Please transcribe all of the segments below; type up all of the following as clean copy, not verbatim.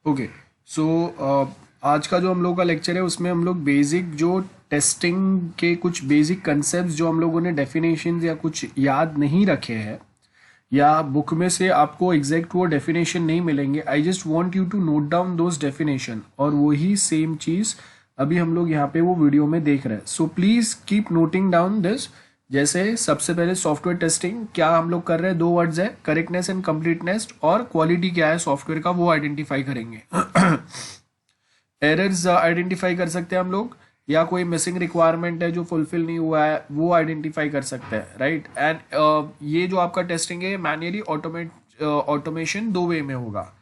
Okay so आज का जो हम लोग का लेक्चर है उसमें हम लोग बेसिक जो टेस्टिंग के कुछ बेसिक कंसेप्ट जो हम लोगों ने डेफिनेशन या कुछ याद नहीं रखे हैं या बुक में से आपको एग्जैक्ट वो डेफिनेशन नहीं मिलेंगे। I just want you to note down those definition और वही सेम चीज अभी हम लोग यहाँ पे वो वीडियो में देख रहे हैं। So please keep noting down this. जैसे सबसे पहले सॉफ्टवेयर टेस्टिंग क्या हम लोग कर रहे हैं, दो वर्ड्स है, करेक्टनेस एंड कंप्लीटनेस, और क्वालिटी क्या है सॉफ्टवेयर का वो आइडेंटिफाई करेंगे। एरर्स आइडेंटिफाई कर सकते हैं हम लोग, या कोई मिसिंग रिक्वायरमेंट है जो फुलफिल नहीं हुआ है वो आइडेंटिफाई कर सकते हैं, राइट। एंड ये जो आपका टेस्टिंग है मैन्युअली ऑटोमेशन दो वे में होगा।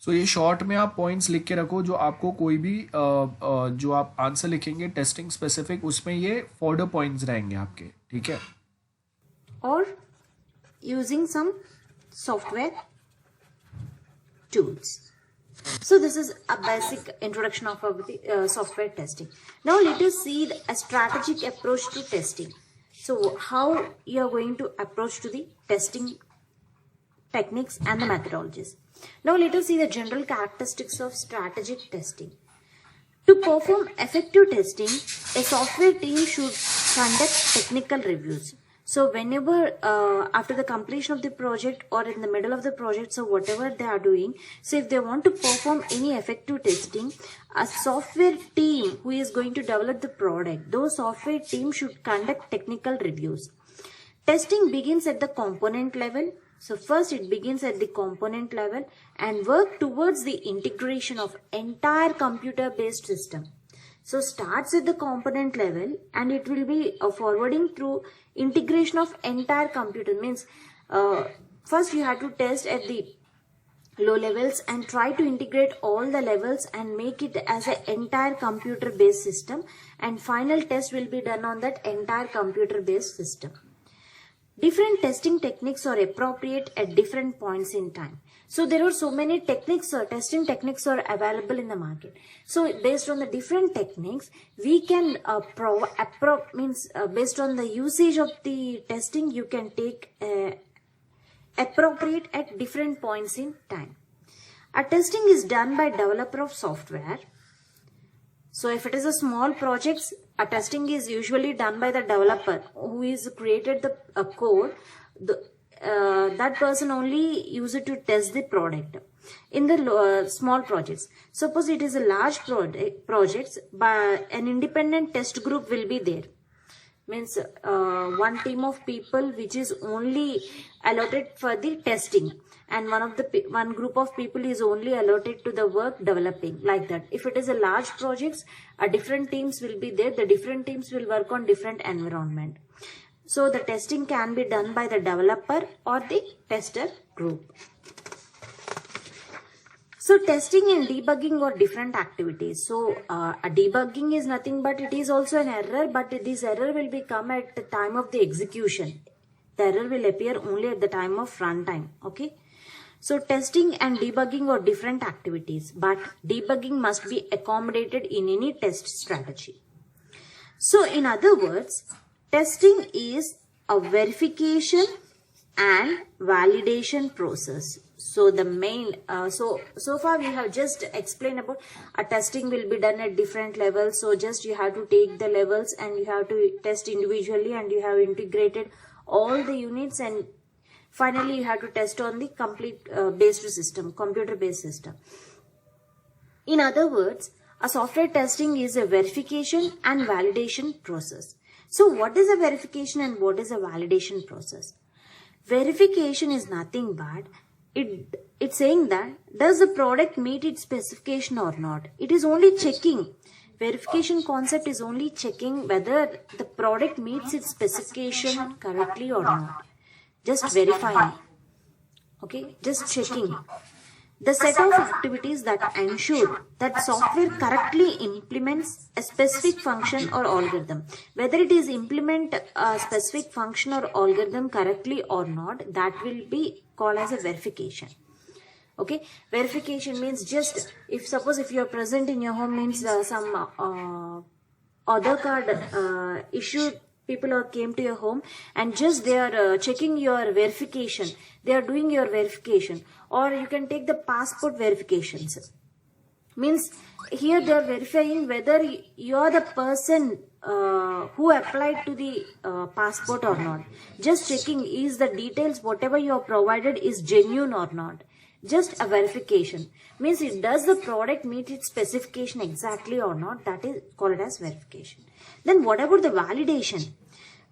सो ये शॉर्ट में आप पॉइंट्स लिख के रखो, जो आपको कोई भी जो आप आंसर लिखेंगे टेस्टिंग स्पेसिफिक उसमें ये फॉर्डर पॉइंट्स रहेंगे आपके, ठीक है। और using some software tools. So this is a basic introduction of software testing. Now let us see a strategic approach to testing. So how you are going to approach to the testing techniques and the methodologies. Now let us see the general characteristics of strategic testing. To perform effective testing, a software team should conduct technical reviews. So whenever after the completion of the project or in the middle of the project, so whatever they are doing, so if they want to perform any effective testing, a software team who is going to develop the product, those software team should conduct technical reviews. Testing begins at the component level. So first it begins at the component level and work towards the integration of entire computer based system. So starts at the component level and it will be forwarding through integration of entire computer. Means first you have to test at the low levels and try to integrate all the levels and make it as an entire computer based system, and final test will be done on that entire computer based system. Different testing techniques are appropriate at different points in time. So there are so many techniques or testing techniques are available in the market. So based on the different techniques, we can based on the usage of the testing, you can take appropriate at different points in time. A testing is done by developer of software. So if it is a small projects, a testing is usually done by the developer who is created the code. That person only use it to test the product. In the small projects, suppose it is a large projects, by an independent test group will be there. Means one team of people which is only allotted for the testing, and one group of people is only allotted to the work developing, like that. If it is a large projects, different teams will be there. The different teams will work on different environment. So the testing can be done by the developer or the tester group. So testing and debugging are different activities. So a debugging is nothing but it is also an error, but this error will become at the time of the execution. The error will appear only at the time of runtime. Okay. So testing and debugging are different activities, but debugging must be accommodated in any test strategy. So in other words, testing is a verification and validation process. So the main, so far we have just explained about a testing will be done at different levels. So just you have to take the levels and you have to test individually, and you have integrated all the units, and finally you have to test on the complete based system, computer based system. In other words, a software testing is a verification and validation process. So what is a verification and what is a validation process? Verification is nothing but it's saying that does the product meet its specification or not. It is only checking. Verification concept is only checking whether the product meets its specification correctly or not. Just verifying. Okay, just checking. The set of activities that ensure that software correctly implements a specific function or algorithm. Whether it is implement a specific function or algorithm correctly or not, that will be called as a verification. Okay, verification means just if you are present in your home, means some other card issued people or came to your home and just they are checking your verification. They are doing your verification, or you can take the passport verifications. Means here they are verifying whether you are the person who applied to the passport or not. Just checking is the details whatever you have provided is genuine or not. Just a verification. Means it does the product meet its specification exactly or not. That is called as verification. Then what about the validation?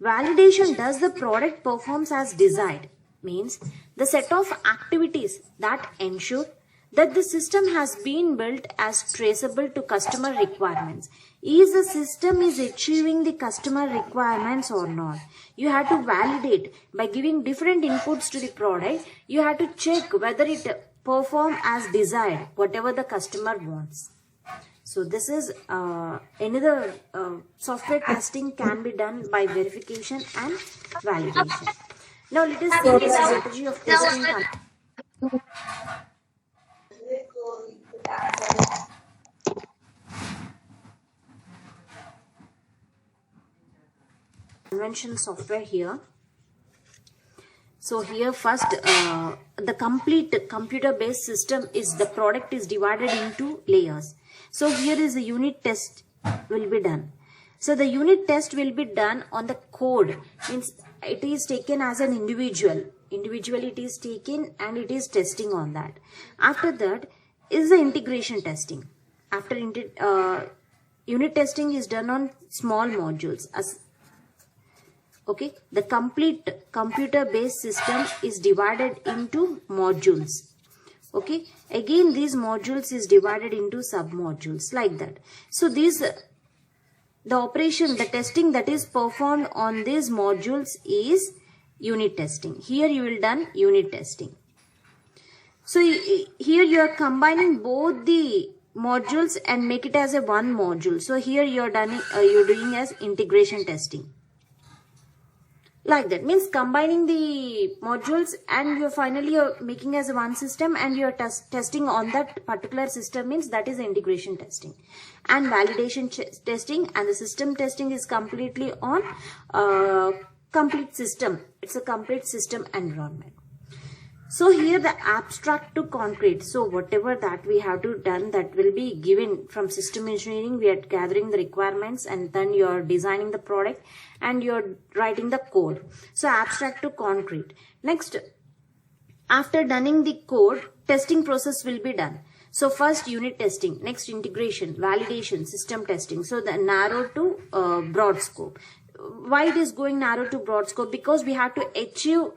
Validation does the product performs as desired. Means the set of activities that ensure that the system has been built as traceable to customer requirements. Is the system is achieving the customer requirements or not? You have to validate by giving different inputs to the product. You have to check whether it perform as desired, whatever the customer wants. So this is another software testing can be done by verification and validation. Now let us see the strategy of testing. Conventional software here. So here first the complete computer based system is the product is divided into layers. So here is the unit test will be done. So the unit test will be done on the code. Means it is taken as an individually it is taken and it is testing on that. After that is the integration testing. After unit testing is done on small modules. Okay, the complete computer based system is divided into modules. Okay, again these modules is divided into sub modules like that. So these the operation, the testing that is performed on these modules is unit testing. Here you will done unit testing. So here you are combining both the modules and make it as a one module. So here you are done you're doing as integration testing. Like that means combining the modules and you're finally making as one system and you're testing on that particular system means that is integration testing. And validation testing and the system testing is completely on complete system. It's a complete system environment. So here the abstract to concrete. So whatever that we have to done that will be given from system engineering. We are gathering the requirements and then you are designing the product and you are writing the code. So abstract to concrete. Next, after doing the code, testing process will be done. So first unit testing, next integration, validation, system testing. So the narrow to broad scope. Why it is going narrow to broad scope? Because we have to achieve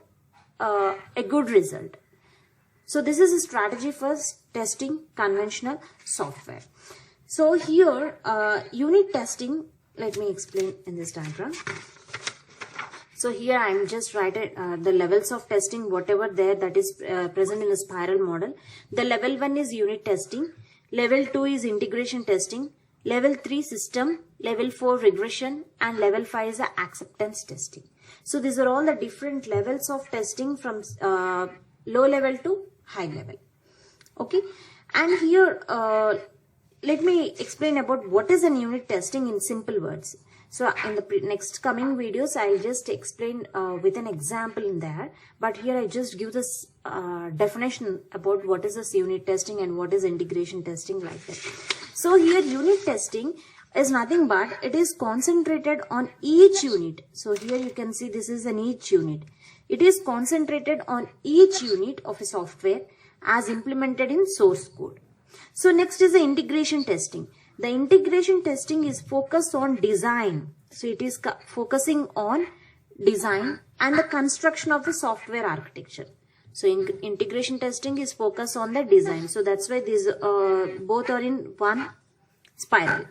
a good result. So this is a strategy for testing conventional software. So here unit testing, let me explain in this diagram. So here I am just writing the levels of testing whatever there that is present in the spiral model. The level 1 is unit testing, level 2 is integration testing, level 3 system, level 4 regression and level 5 is the acceptance testing. So these are all the different levels of testing from low level to high level. Okay. And here, let me explain about what is an unit testing in simple words. So in the next coming videos, I'll just explain with an example in there. But here I just give this definition about what is this unit testing and what is integration testing like that. So here unit testing is nothing but it is concentrated on each unit. So here you can see this is an each unit. It is concentrated on each unit of a software as implemented in source code. So next is the integration testing. The integration testing is focused on design. So it is focusing on design and the construction of the software architecture. So integration testing is focused on the design. So that's why these both are in one spiral.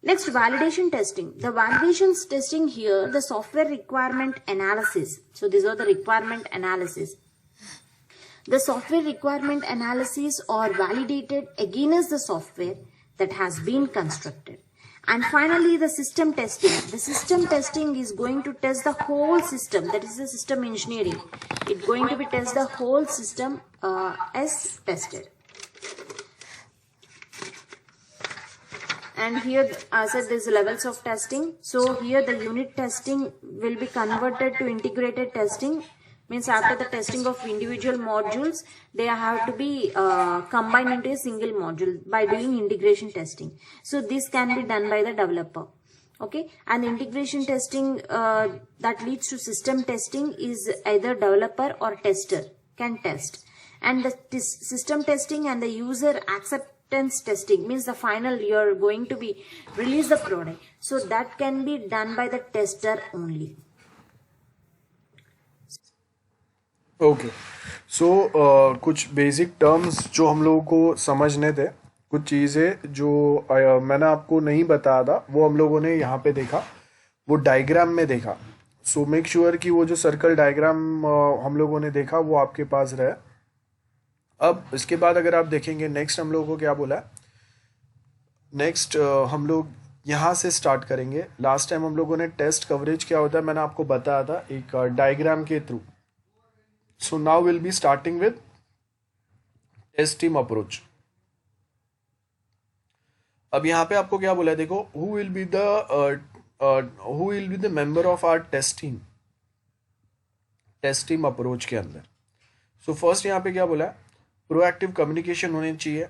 Next, validation testing. The validation testing here, the software requirement analysis. So these are the requirement analysis. The software requirement analysis are validated against the software that has been constructed. And finally, the system testing. The system testing is going to test the whole system. That is the system engineering. It's going to be test the whole system as tested. And here, as I said, there's levels of testing. So here the unit testing will be converted to integrated testing. means after the testing of individual modules, they have to be combined into a single module by doing integration testing. So this can be done by the developer. Okay, and integration testing that leads to system testing is either developer or tester can test. And the system testing and the user acceptance testing means the final you're going to be release the product, so that can be done by the tester only. Okay, so कुछ basic terms जो हम लोगों को समझने थे, कुछ चीज़ें जो मैंने आपको नहीं बताया था वो हम लोगों ने यहाँ पे देखा, वो डायग्राम में देखा. सो मेक श्योर कि वो जो सर्कल डायग्राम हम लोगों ने देखा वो आपके पास रहे. अब इसके बाद अगर आप देखेंगे नेक्स्ट हम लोगों को क्या बोला है, नेक्स्ट हम लोग यहाँ से स्टार्ट करेंगे. लास्ट टाइम हम लोगों ने टेस्ट कवरेज क्या होता है मैंने आपको बताया था एक डायग्राम के through. So now we'll be starting with test team approach. अब यहाँ पे आपको क्या बोला है, देखो who will be the member of our test team approach के अंदर. So first यहाँ पे क्या बोला है, प्रोएक्टिव कम्युनिकेशन होनी चाहिए.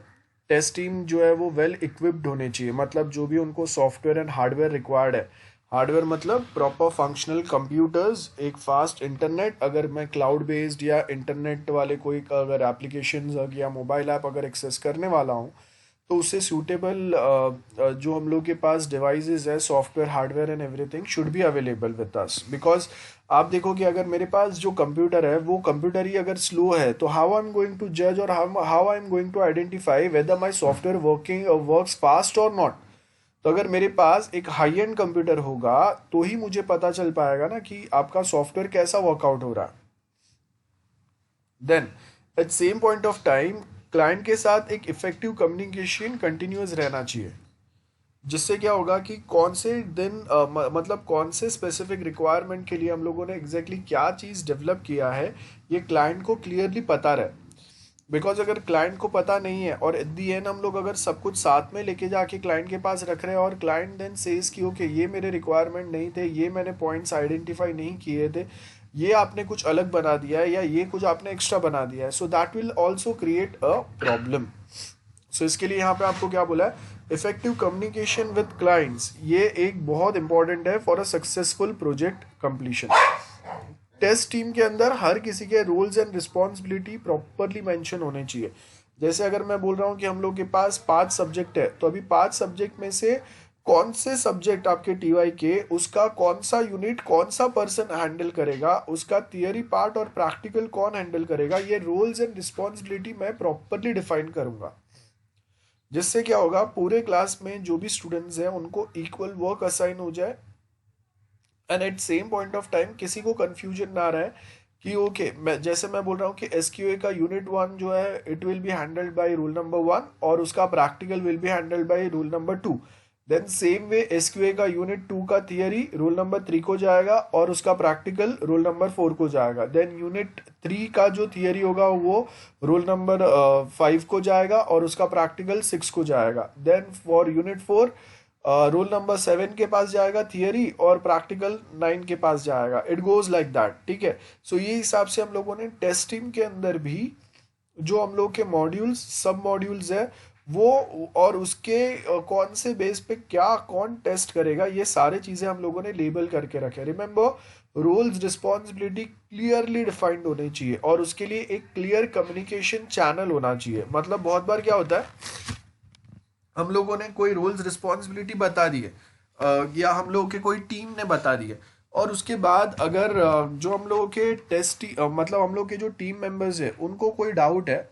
टेस्ट टीम जो है वो वेल इक्विप्ड होने चाहिए, मतलब जो भी उनको सॉफ्टवेयर एंड हार्डवेयर रिक्वायर्ड है, हार्डवेयर मतलब प्रॉपर फंक्शनल कंप्यूटर्स, एक फास्ट इंटरनेट, अगर मैं क्लाउड बेस्ड या इंटरनेट वाले कोई अगर एप्लीकेशंस या मोबाइल ऐप अगर एक्सेस करने वाला हूँ तो उससे सूटेबल जो हम लोग के पास डिवाइसेस है, software hardware and everything should be available with us. Because आप देखो कि अगर मेरे पास जो कंप्यूटर है वो कंप्यूटर ही अगर स्लो है तो how I am going to जज और how I am going to identify whether my software works fast और नॉट. तो अगर मेरे पास एक हाई एंड कंप्यूटर होगा तो ही मुझे पता चल पाएगा ना कि आपका सॉफ्टवेयर कैसा वर्कआउट हो रहा है. Then at same point of time client के साथ एक इफेक्टिव कम्युनिकेशन कंटिन्यूअस रहना चाहिए, जिससे क्या होगा कि कौन से दिन मतलब कौन से स्पेसिफिक रिक्वायरमेंट के लिए हम लोगों ने एग्जैक्टली क्या चीज़ डेवलप किया है ये क्लाइंट को क्लियरली पता रहे. बिकॉज अगर क्लाइंट को पता नहीं है और एट दी एंड हम लोग अगर सब कुछ साथ में लेके जाके क्लाइंट के पास रख रहे हैं और क्लाइंट देन सेज कि ओके ये मेरे रिक्वायरमेंट नहीं थे, ये मैंने पॉइंट्स आइडेंटिफाई नहीं किए थे, ये आपने कुछ अलग बना दिया है या ये कुछ आपने एक्स्ट्रा बना दिया है, so that will also create a problem. So इसके लिए यहाँ पे आपको क्या बोला है, इफेक्टिव कम्युनिकेशन विद क्लाइंट्स, ये एक बहुत इंपॉर्टेंट है for a successful project completion. Test team के अंदर हर किसी के roles and responsibility properly mention होने चाहिए. जैसे अगर मैं बोल रहा हूँ कि हम लोग के पास 5 सब्जेक्ट है, तो अभी 5 सब्जेक्ट में से कौन से सब्जेक्ट आपके टीवाई के, उसका कौन सा यूनिट कौन सा पर्सन हैंडल करेगा, उसका थियरी पार्ट और प्रैक्टिकल कौन हैंडल करेगा, ये रोल्स एंड रिस्पॉन्सिबिलिटी मैं प्रॉपरली डिफाइन करूंगा. जिससे क्या होगा, पूरे क्लास में जो भी स्टूडेंट्स हैं उनको इक्वल वर्क असाइन हो जाए and at same point of time किसी को कंफ्यूजन ना रहे कि ओके जैसे मैं बोल रहा हूँ कि एसक्यूए का यूनिट 1 जो है it will be handled by rule number 1 और उसका practical will be handled by rule number 2. Then same way SQA का यूनिट 2 का थियरी रूल नंबर 3 को जाएगा और उसका प्रैक्टिकल रूल नंबर 4 को जाएगा. देन यूनिट 3 का जो थियरी होगा वो रूल नंबर 5 को जाएगा और उसका प्रैक्टिकल 6 को जाएगा. Then for unit 4 roll number 7 के पास जाएगा थियरी और प्रैक्टिकल 9 के पास जाएगा. It goes like that. ठीक है. सो ये हिसाब से हम लोगों ने टेस्ट टीम के अंदर भी जो हम लोग के मॉड्यूल्स सब मॉड्यूल्स है वो और उसके कौन से बेस पे क्या कौन टेस्ट करेगा, ये सारे चीजें हम लोगों ने लेबल करके रखे. Remember roles responsibility clearly defined होनी चाहिए और उसके लिए एक क्लियर कम्युनिकेशन चैनल होना चाहिए. मतलब बहुत बार क्या होता है, हम लोगों ने कोई रोल्स रिस्पॉन्सिबिलिटी बता दी है या हम लोगों के कोई टीम ने बता दी है और उसके बाद अगर जो हम लोगों के मतलब हम लोग के जो टीम मेंबर्स है उनको कोई डाउट है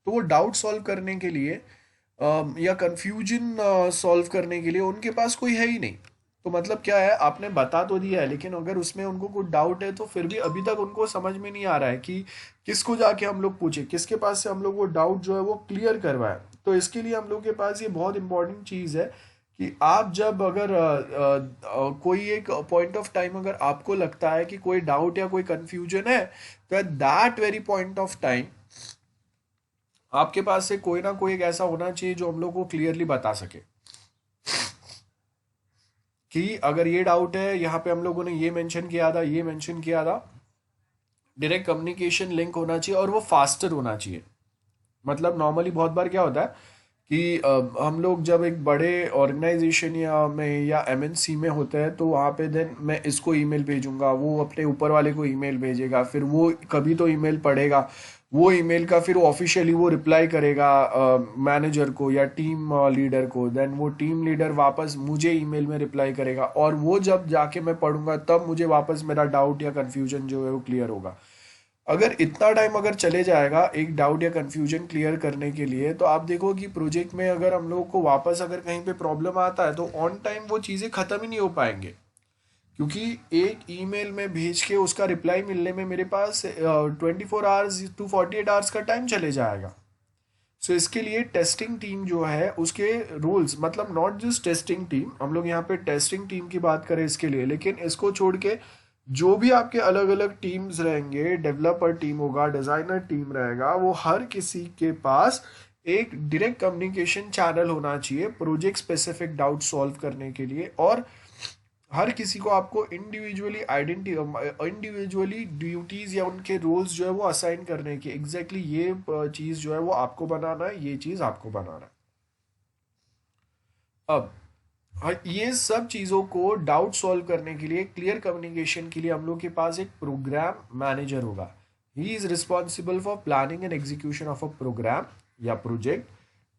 तो वो डाउट सॉल्व करने के लिए या कंफ्यूजन सॉल्व करने के लिए उनके पास कोई है ही नहीं. तो मतलब क्या है, आपने बता तो दिया है लेकिन अगर उसमें उनको कुछ डाउट है तो फिर भी अभी तक उनको समझ में नहीं आ रहा है कि किसको जाके हम लोग पूछे, किसके पास से हम लोग वो डाउट जो है वो क्लियर करवाए. तो इसके लिए हम लोग के पास ये बहुत इंपॉर्टेंट चीज़ है कि आप जब अगर कोई एक पॉइंट ऑफ टाइम अगर आपको लगता है कि कोई डाउट या कोई कंफ्यूजन है तो at that very point of time आपके पास से कोई ना कोई एक ऐसा होना चाहिए जो हम लोग को क्लियरली बता सके कि अगर ये डाउट है, यहाँ पे हम लोगों ने ये मेंशन किया था, ये मेंशन किया था, डायरेक्ट कम्युनिकेशन लिंक होना चाहिए और वो फास्टर होना चाहिए। मतलब नॉर्मली बहुत बार क्या होता है कि हम लोग जब एक बड़े ऑर्गेनाइजेशन या एमएनसी में होते हैं तो वहाँ पे देन मैं इसको ईमेल भेजूंगा, वो अपने ऊपर वाले को ईमेल भेजेगा, फिर वो कभी तो ईमेल पढ़ेगा, वो ईमेल का फिर ऑफिशियली वो रिप्लाई करेगा मैनेजर को या टीम लीडर को, देन वो टीम लीडर वापस मुझे ईमेल में रिप्लाई करेगा और वो जब जाके मैं पढ़ूंगा तब मुझे वापस मेरा डाउट या कन्फ्यूजन जो है वो क्लियर होगा। अगर इतना टाइम अगर चले जाएगा एक डाउट या कंफ्यूजन क्लियर करने के लिए, तो आप देखो कि प्रोजेक्ट में अगर हम लोगों को वापस अगर कहीं पे प्रॉब्लम आता है तो ऑन टाइम वो चीज़ें ख़त्म ही नहीं हो पाएंगे, क्योंकि एक ईमेल में भेज के उसका रिप्लाई मिलने में मेरे पास 24 आवर्स टू 48 आवर्स का टाइम चले जाएगा। सो इसके लिए टेस्टिंग टीम जो है उसके रूल्स, मतलब नॉट जस्ट टेस्टिंग टीम, हम लोग यहाँ पे टेस्टिंग टीम की बात करें इसके लिए, लेकिन इसको छोड़ के जो भी आपके अलग अलग टीम्स रहेंगे, डेवलपर टीम होगा, डिजाइनर टीम रहेगा, वो हर किसी के पास एक डायरेक्ट कम्युनिकेशन चैनल होना चाहिए प्रोजेक्ट स्पेसिफिक डाउट सॉल्व करने के लिए। और हर किसी को आपको इंडिविजुअली ड्यूटीज या उनके रोल्स जो है वो असाइन करने की, एग्जैक्टली ये चीज जो है वो आपको बनाना है, ये चीज आपको बनाना है। अब ये सब चीज़ों को डाउट सॉल्व करने के लिए, क्लियर कम्युनिकेशन के लिए हम लोग के पास एक प्रोग्राम मैनेजर होगा। He is responsible for planning and execution of a programme या project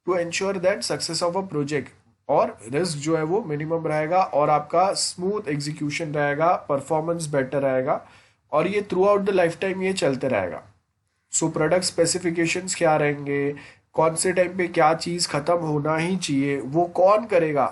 to ensure that success of a project, और रिस्क जो है वो मिनिमम रहेगा और आपका स्मूथ एग्जीक्यूशन रहेगा, परफॉर्मेंस बेटर रहेगा, और ये throughout the lifetime ये चलते रहेगा। सो प्रोडक्ट स्पेसिफिकेशंस क्या रहेंगे, कौन से टाइम पे क्या चीज़ ख़त्म होना ही चाहिए, वो कौन करेगा,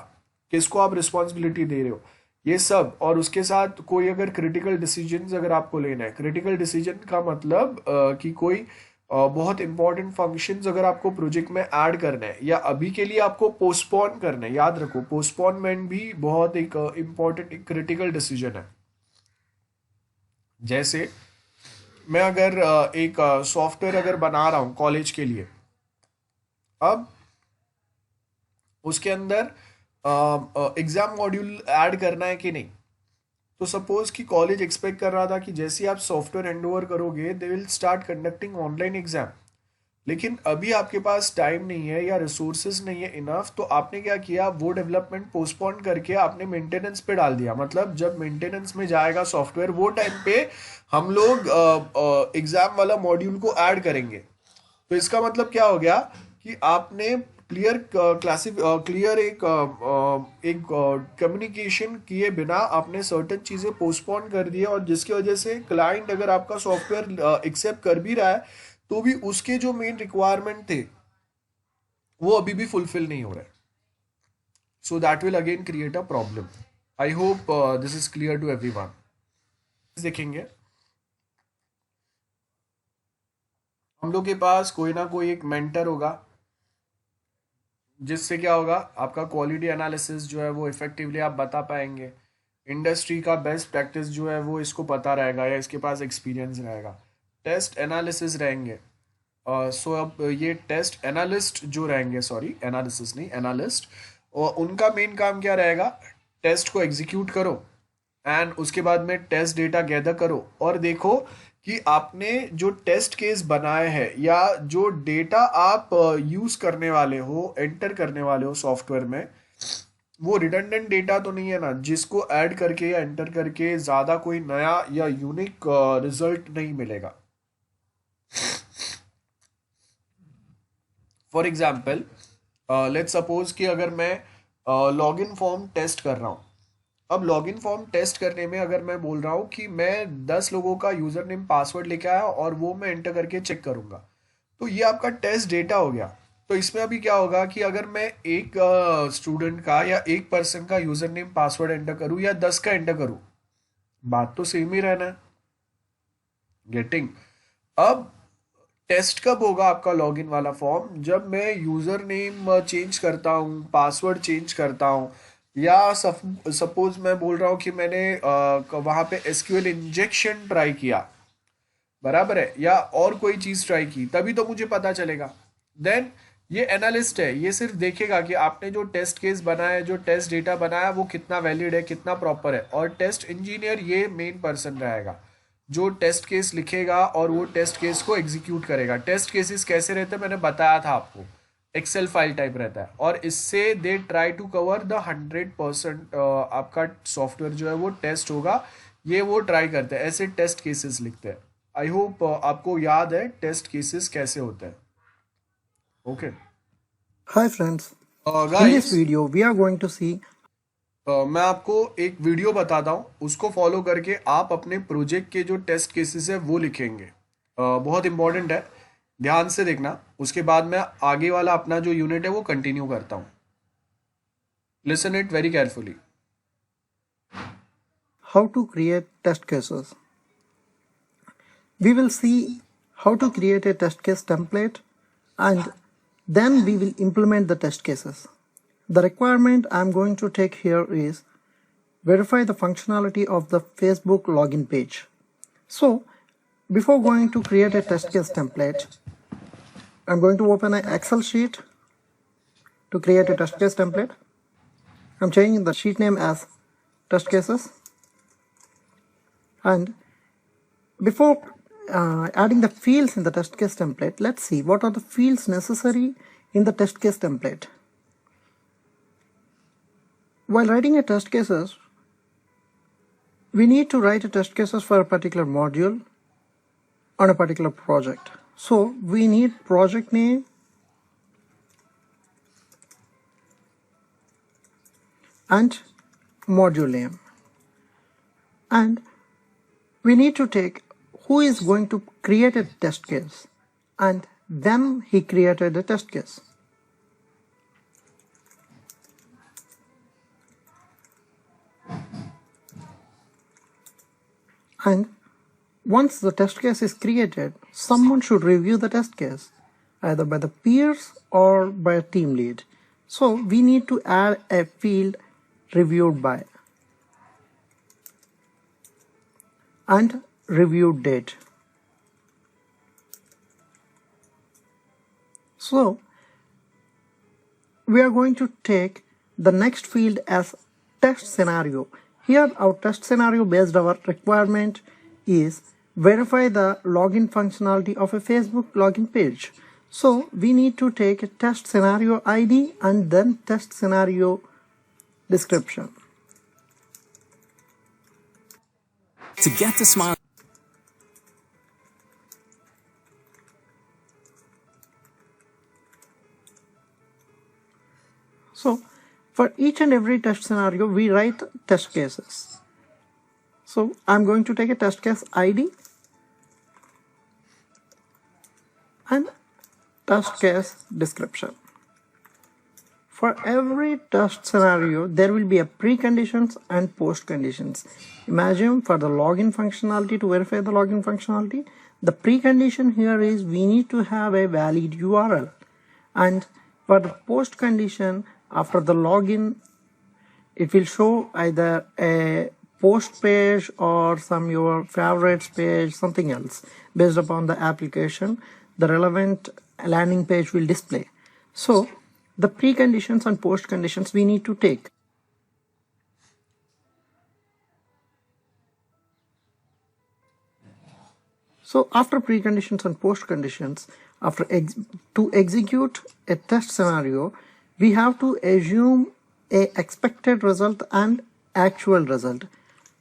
किसको आप रिस्पॉन्सिबिलिटी दे रहे हो, ये सब। और उसके साथ कोई अगर क्रिटिकल डिसीजंस अगर आपको लेना है, क्रिटिकल डिसीजन का मतलब कि कोई बहुत इंपॉर्टेंट फंक्शंस अगर आपको प्रोजेक्ट में ऐड करना है या अभी के लिए आपको पोस्टपोन करना है, याद रखो पोस्टपोनमेंट भी बहुत एक इम्पॉर्टेंट एक क्रिटिकल डिसीजन है। जैसे मैं अगर एक सॉफ्टवेयर अगर बना रहा हूँ कॉलेज के लिए, अब उसके अंदर एग्जाम मॉड्यूल ऐड करना है कि नहीं, तो सपोज कि कॉलेज एक्सपेक्ट कर रहा था कि जैसे ही आप सॉफ्टवेयर हैंड ओवर करोगे they will start conducting online exam, लेकिन अभी आपके पास टाइम नहीं है या रिसोर्सेज नहीं है इनफ, तो आपने क्या किया, वो डेवलपमेंट पोस्टपोन करके आपने मेंटेनेंस पे डाल दिया। मतलब जब मेंटेनेंस में जाएगा सॉफ्टवेयर वो टाइम पे हम लोग एग्जाम वाला मॉड्यूल को ऐड करेंगे। तो इसका मतलब क्या हो गया कि आपने क्लियर एक कम्युनिकेशन किए बिना आपने सर्टेन चीजें पोस्टपोन कर दी है, और जिसकी वजह से क्लाइंट अगर आपका सॉफ्टवेयर एक्सेप्ट कर भी रहा है तो भी उसके जो मेन रिक्वायरमेंट थे वो अभी भी फुलफिल नहीं हो रहे। So that will again create a problem. I hope this is clear to everyone. देखेंगे हम लोग के पास कोई ना कोई एक मेंटर होगा, जिससे क्या होगा आपका क्वालिटी एनालिसिस जो है वो इफेक्टिवली आप बता पाएंगे, इंडस्ट्री का बेस्ट प्रैक्टिस जो है वो इसको पता रहेगा या इसके पास एक्सपीरियंस रहेगा, टेस्ट एनालिसिस रहेंगे। सो अब ये टेस्ट एनालिस्ट जो रहेंगे, सॉरी एनालिसिस नहीं एनालिस्ट, और उनका मेन काम क्या रहेगा, टेस्ट को एग्जीक्यूट करो एंड उसके बाद में टेस्ट डेटा गैदर करो और देखो कि आपने जो टेस्ट केस बनाए हैं या जो डेटा आप यूज करने वाले हो, एंटर करने वाले हो सॉफ्टवेयर में, वो रिडंडेंट डेटा तो नहीं है ना, जिसको ऐड करके या एंटर करके ज्यादा कोई नया या यूनिक रिजल्ट नहीं मिलेगा। फॉर एग्जाम्पल लेट्स सपोज कि अगर मैं लॉगिन फॉर्म टेस्ट कर रहा हूँ, अब लॉगिन फॉर्म टेस्ट करने में अगर मैं बोल रहा हूँ कि मैं 10 लोगों का यूजर नेम पासवर्ड लेके आया और वो मैं एंटर करके चेक करूंगा, तो ये आपका टेस्ट डेटा हो गया। तो इसमें अभी क्या होगा कि अगर मैं एक स्टूडेंट का या एक पर्सन का यूजर नेम पासवर्ड एंटर करूं या 10 का एंटर करूं, बात तो सेम ही रहना है। गेटिंग। अब टेस्ट कब होगा आपका लॉगिन वाला फॉर्म, जब मैं यूजर नेम चेंज करता हूँ, पासवर्ड चेंज करता हूँ, या सपोज मैं बोल रहा हूँ कि मैंने वहां पे एसक्यूएल इंजेक्शन ट्राई किया, बराबर है, या और कोई चीज ट्राई की, तभी तो मुझे पता चलेगा। देन ये एनालिस्ट है, ये सिर्फ देखेगा कि आपने जो टेस्ट केस बनाया, जो टेस्ट डेटा बनाया वो कितना वैलिड है, कितना प्रॉपर है, और टेस्ट इंजीनियर ये मेन पर्सन रहेगा जो टेस्ट केस लिखेगा और वो टेस्ट केस को एग्जीक्यूट करेगा। टेस्ट केसेस कैसे रहते हैं मैंने बताया था आपको, एक्सेल फाइल टाइप रहता है, और इससे they try to cover the 100% आपका सॉफ्टवेयर जो है वो टेस्ट होगा, ये वो ट्राई करते हैं, ऐसे टेस्ट केसेस लिखते हैं। आई होप आपको याद है टेस्ट केसेस कैसे होते हैं। Okay Hi friends, in this guys, video we are going to see मैं आपको एक वीडियो बताता हूँ, उसको फॉलो करके आप अपने प्रोजेक्ट के जो टेस्ट केसेस है वो लिखेंगे। बहुत इंपॉर्टेंट है, ध्यान से देखना। उसके बाद मैं आगे वाला अपना जो यूनिट है वो कंटिन्यू करता हूँ। Listen it very carefully. how to create test cases. We will see how to create a test case template and then we will implement the test cases. The requirement I'm going to take here is verify the functionality of the Facebook login page. So before going to create a test case template, I'm going to open an Excel sheet to create a test case template. I'm changing the sheet name as test cases. And before adding the fields in the test case template, let's see what are the fields necessary in the test case template. While writing a test cases, we need to write a test cases for a particular module on a particular project. So we need project name and module name, and we need to take who is going to create a test case and then he created a test case. And once the test case is created, someone should review the test case either by the peers or by a team lead. So we need to add a field reviewed by and review date. So we are going to take the next field as test scenario. Here our test scenario based our requirement is verify the login functionality of a Facebook login page. So we need to take a test scenario ID and then test scenario description. To get the smile. So for each and every test scenario, we write test cases. So I'm going to take a test case ID and test case description. For every test scenario, there will be a preconditions and post conditions. Imagine for the login functionality, to verify the login functionality, the precondition here is we need to have a valid URL. And for the post condition, after the login, it will show either a post page or some your favorites page, something else. Based upon the application, the relevant landing page will display. So the preconditions and post conditions we need to take. So after preconditions and post conditions, to execute a test scenario, we have to assume a expected result and actual result.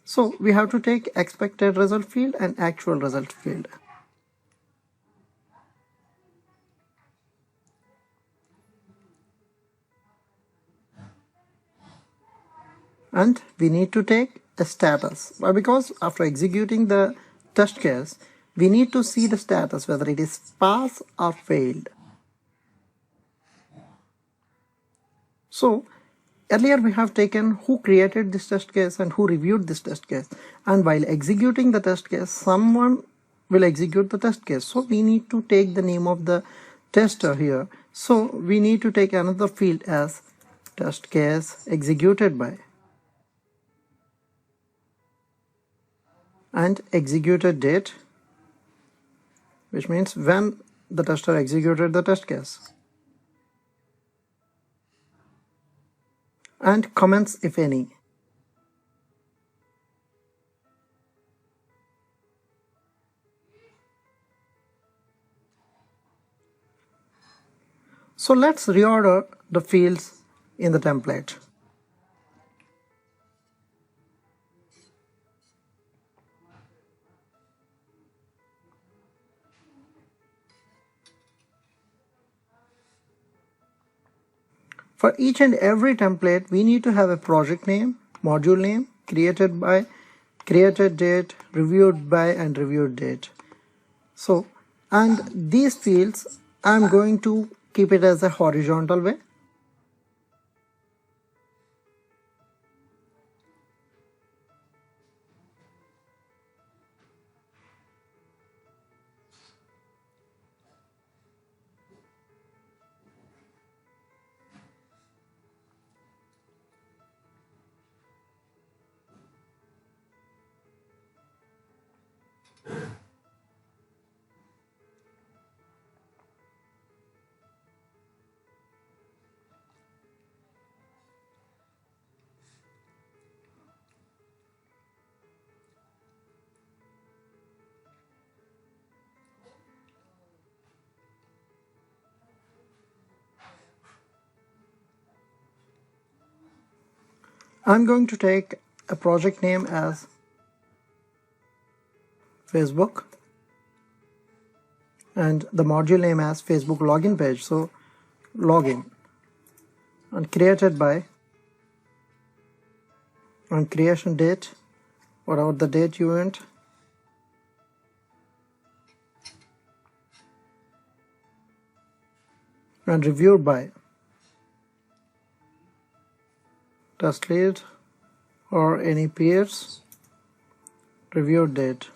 So we have to take expected result field and actual result field. And we need to take a status. Why? Because after executing the test case, we need to see the status, whether it is pass or failed. So earlier we have taken who created this test case and who reviewed this test case. And while executing the test case, someone will execute the test case. So we need to take the name of the tester here. So we need to take another field as test case executed by and executed date, which means when the tester executed the test case, and comments if any. So let's reorder the fields in the template. For each and every template, we need to have a project name, module name, created by, created date, reviewed by, and reviewed date. So, and these fields, I'm going to keep it as a horizontal way. I'm going to take a project name as Facebook and the module name as Facebook login page. So login, and created by, and creation date, whatever the date you want, and reviewed by, test lead or any peers, reviewed date.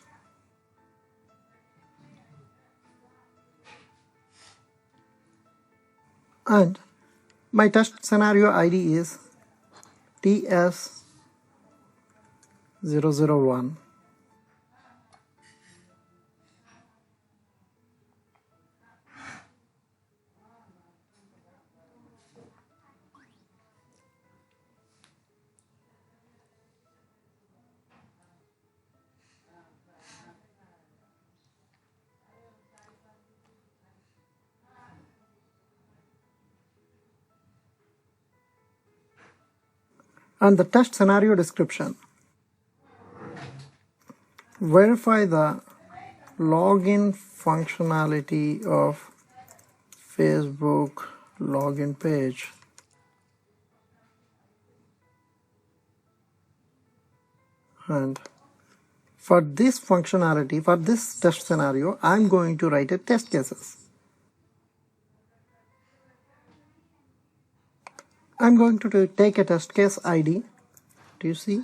And my test scenario ID is TS001. And the test scenario description. Verify the login functionality of Facebook login page. And for this functionality, for this test scenario, I'm going to write a test cases. I'm going to take a test case ID. Do you see?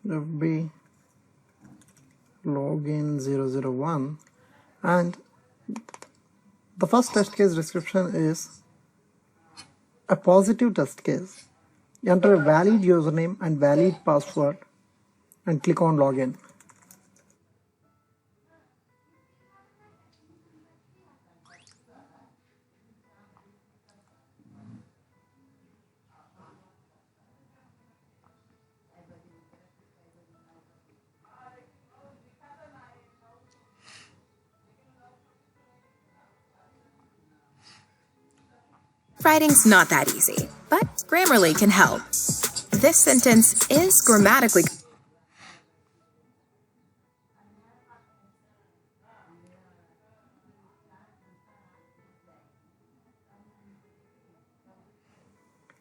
There will be login 001, and the first test case description is a positive test case. Enter a valid username and valid password and click on login. Writing's not that easy, but Grammarly can help. This sentence is grammatically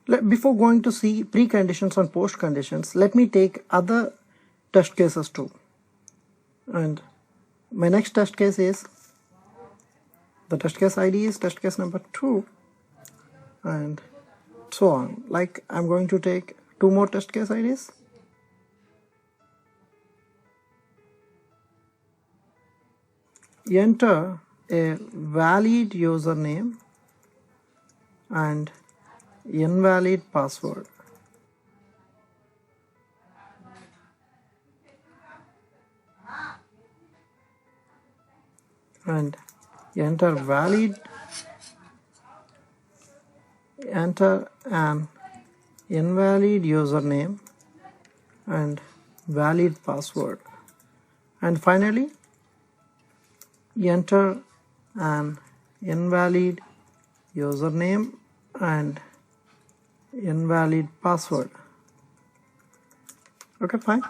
Before going to see preconditions and post conditions, let me take other test cases too. And my next test case is, the test case ID is test case number 2, and so on. Like, I'm going to take 2 more test case IDs. Enter a valid username and invalid password. And enter an invalid username and valid password. And finally, enter an invalid username and invalid password. Okay, fine.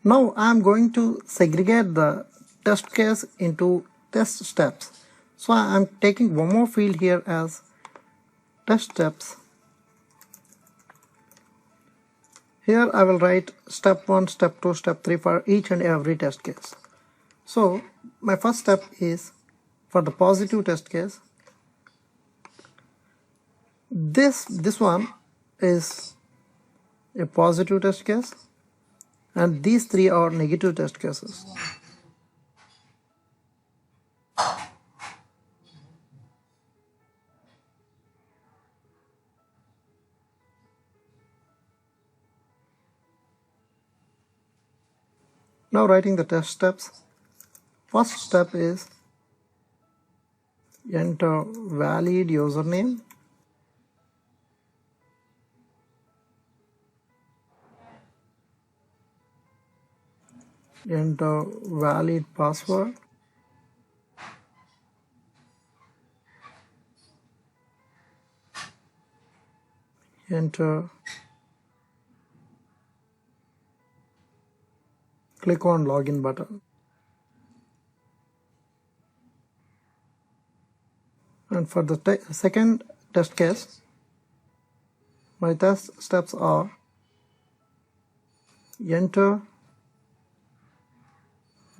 Now I'm going to segregate the test case into test steps. So I'm taking one more field here as test steps. Here I will write step 1, step 2, step 3 for each and every test case. So my first step is for the positive test case. This one is a positive test case, and these three are negative test cases. Now writing the test steps. First step is enter valid username, enter valid password, enter, click on login button. And for the second test case, my test steps are enter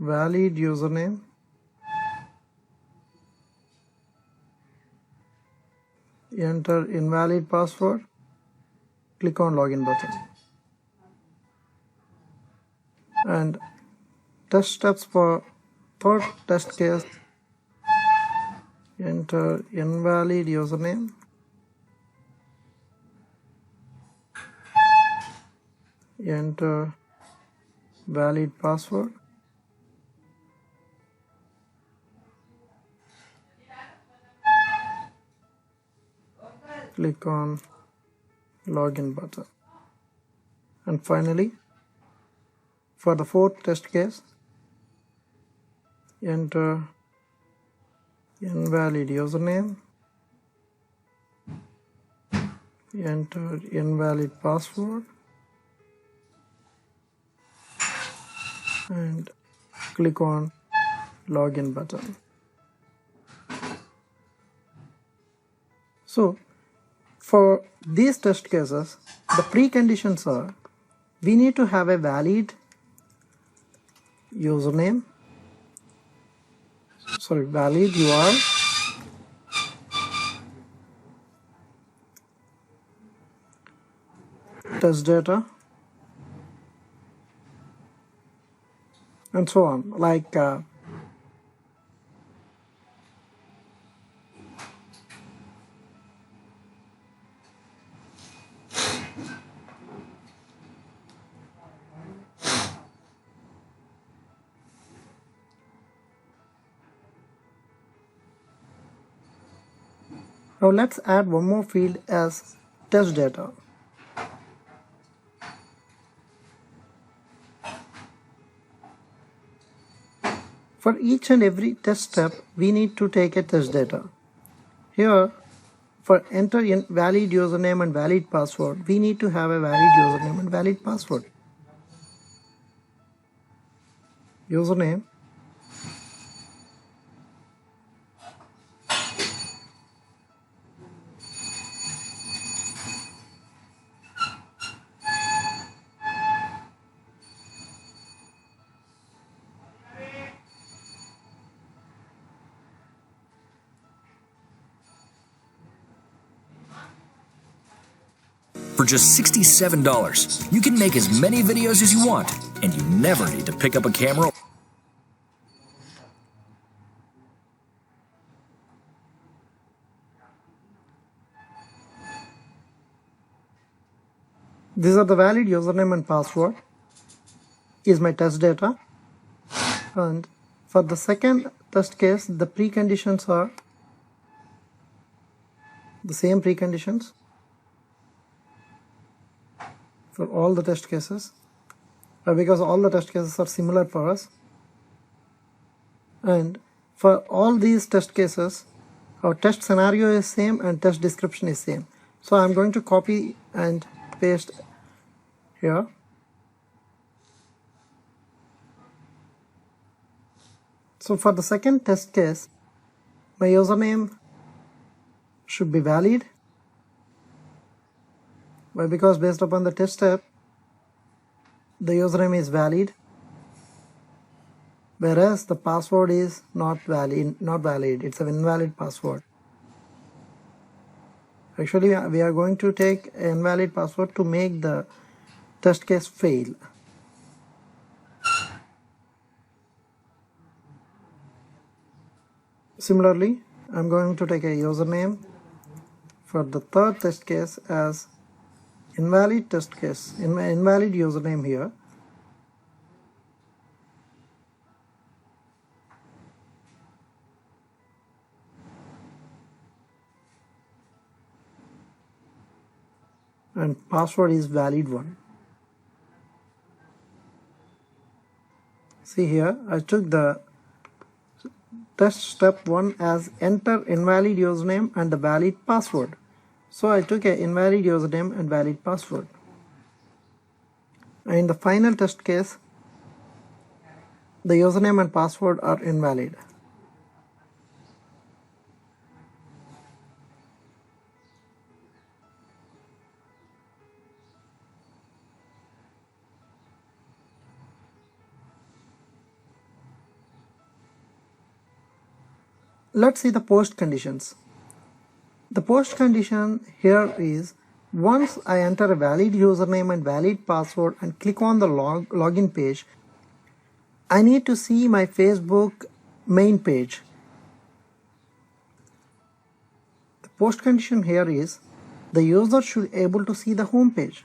valid username, enter invalid password, click on login button. And test steps for third test case, enter invalid username, enter valid password, click on login button. And finally, for the fourth test case, enter invalid username, enter invalid password, and click on login button. So for these test cases, the preconditions are we need to have a valid username, valid URL, test data, and so on. Now let's add one more field as test data. For each and every test step, we need to take a test data. Here, for enter in valid username and valid password, we need to have a valid username and valid password. Username, For just $67. You can make as many videos as you want, and you never need to pick up a camera. These are the valid username and password. Is my test data. And for the second test case, the preconditions are the same preconditions for all the test cases, because all the test cases are similar for us. And for all these test cases, our test scenario is same and test description is same. So I'm going to copy and paste here. So for the second test case, my username should be valid, because based upon the test step, the username is valid, whereas the password is not valid. It's an invalid password. Actually, we are going to take an invalid password to make the test case fail. Similarly, I'm going to take a username for the third test case as invalid test case, invalid username here. And password is valid one. See here, I took the test step 1 as enter invalid username and the valid password. So I took an invalid username and valid password. And in the final test case, the username and password are invalid. Let's see the post conditions. The post condition here is, once I enter a valid username and valid password and click on the login page, I need to see my Facebook main page. The post condition here is, the user should be able to see the home page.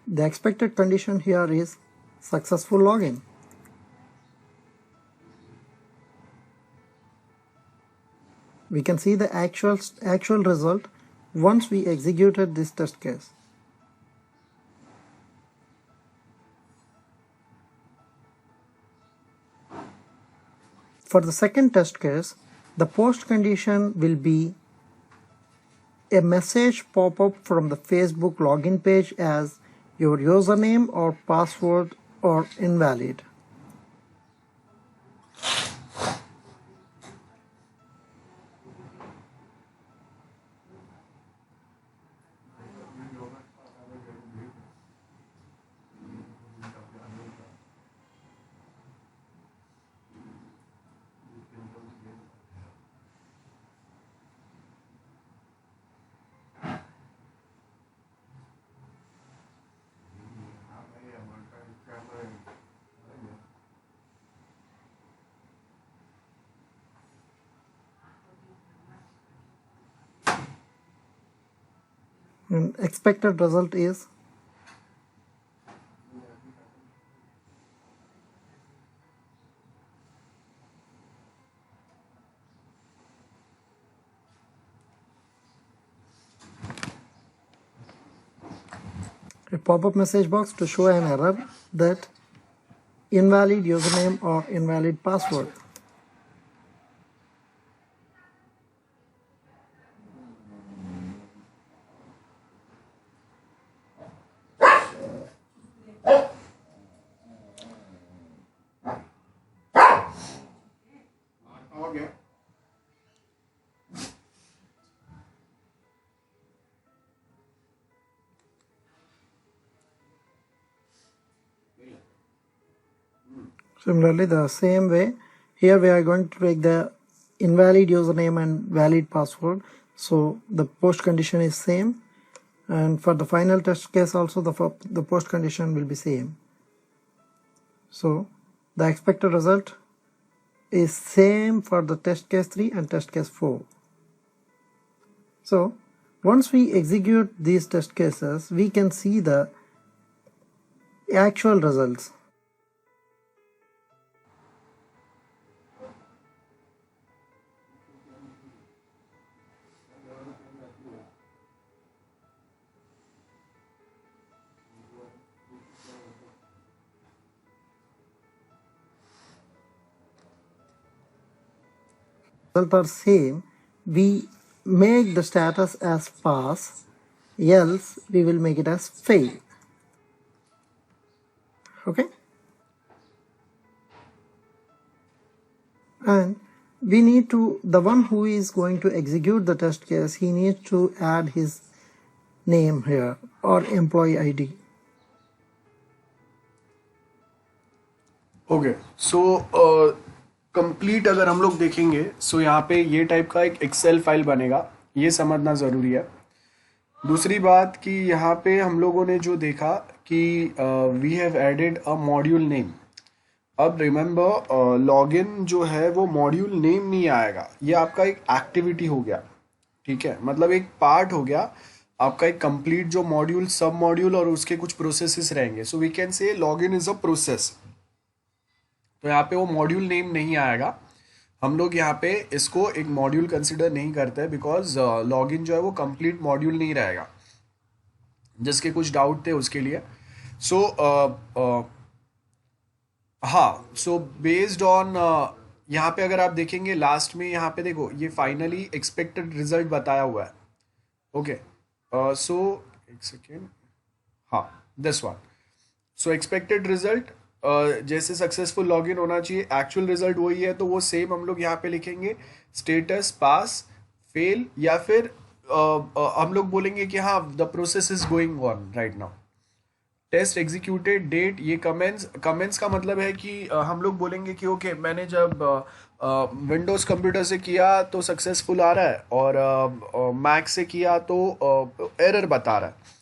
The expected condition here is successful login. We can see the actual result once we executed this test case. For the second test case, the post condition will be a message pop up from the Facebook login page as your username or password are invalid. And expected result is a pop-up message box to show an error that invalid username or invalid password. गया। Similarly, the same way, here we are going to take the invalid username and valid password. So the post condition is same, and for the final test case also the post condition will be same. So the expected result is same for the test case 3 and test case 4. So once we execute these test cases, we can see the actual results. Result are same, we make the status as pass, else we will make it as fail. Okay, and we need to, the one who is going to execute the test case, he needs to add his name here or employee ID. Okay, so complete अगर हम लोग देखेंगे, सो यहाँ पे ये type का एक Excel file बनेगा, ये समझना ज़रूरी है। दूसरी बात कि यहाँ पे हम लोगों ने जो देखा कि we have added a module name. अब रिमेंबर, लॉगिन जो है वो मॉड्यूल नेम नहीं आएगा, ये आपका एक एक्टिविटी हो गया, ठीक है, मतलब एक पार्ट हो गया आपका एक कंप्लीट जो मॉड्यूल, सब मॉड्यूल और उसके कुछ प्रोसेसेस रहेंगे। So we can say login is a process. तो यहाँ पे वो मॉड्यूल नेम नहीं आएगा, हम लोग यहाँ पे इसको एक मॉड्यूल कंसिडर नहीं करते बिकॉज लॉगिन जो है वो कंप्लीट मॉड्यूल नहीं रहेगा। जिसके कुछ डाउट थे उसके लिए, सो हाँ, सो बेस्ड ऑन यहाँ पे अगर आप देखेंगे लास्ट में, यहाँ पे देखो ये फाइनली एक्सपेक्टेड रिजल्ट बताया हुआ है। ओके, सो एक सेकेंड, हाँ this one. So expected result जैसे सक्सेसफुल लॉगिन होना चाहिए, एक्चुअल रिजल्ट वही है, तो वो सेम हम लोग यहाँ पे लिखेंगे स्टेटस पास फेल, या फिर हम लोग बोलेंगे कि हाँ the process is going on right now. Test executed date, ये कमेंट्स का मतलब है कि हम लोग बोलेंगे कि ओके मैंने जब विंडोज़ कंप्यूटर से किया तो सक्सेसफुल आ रहा है और मैक से किया तो एरर बता रहा है।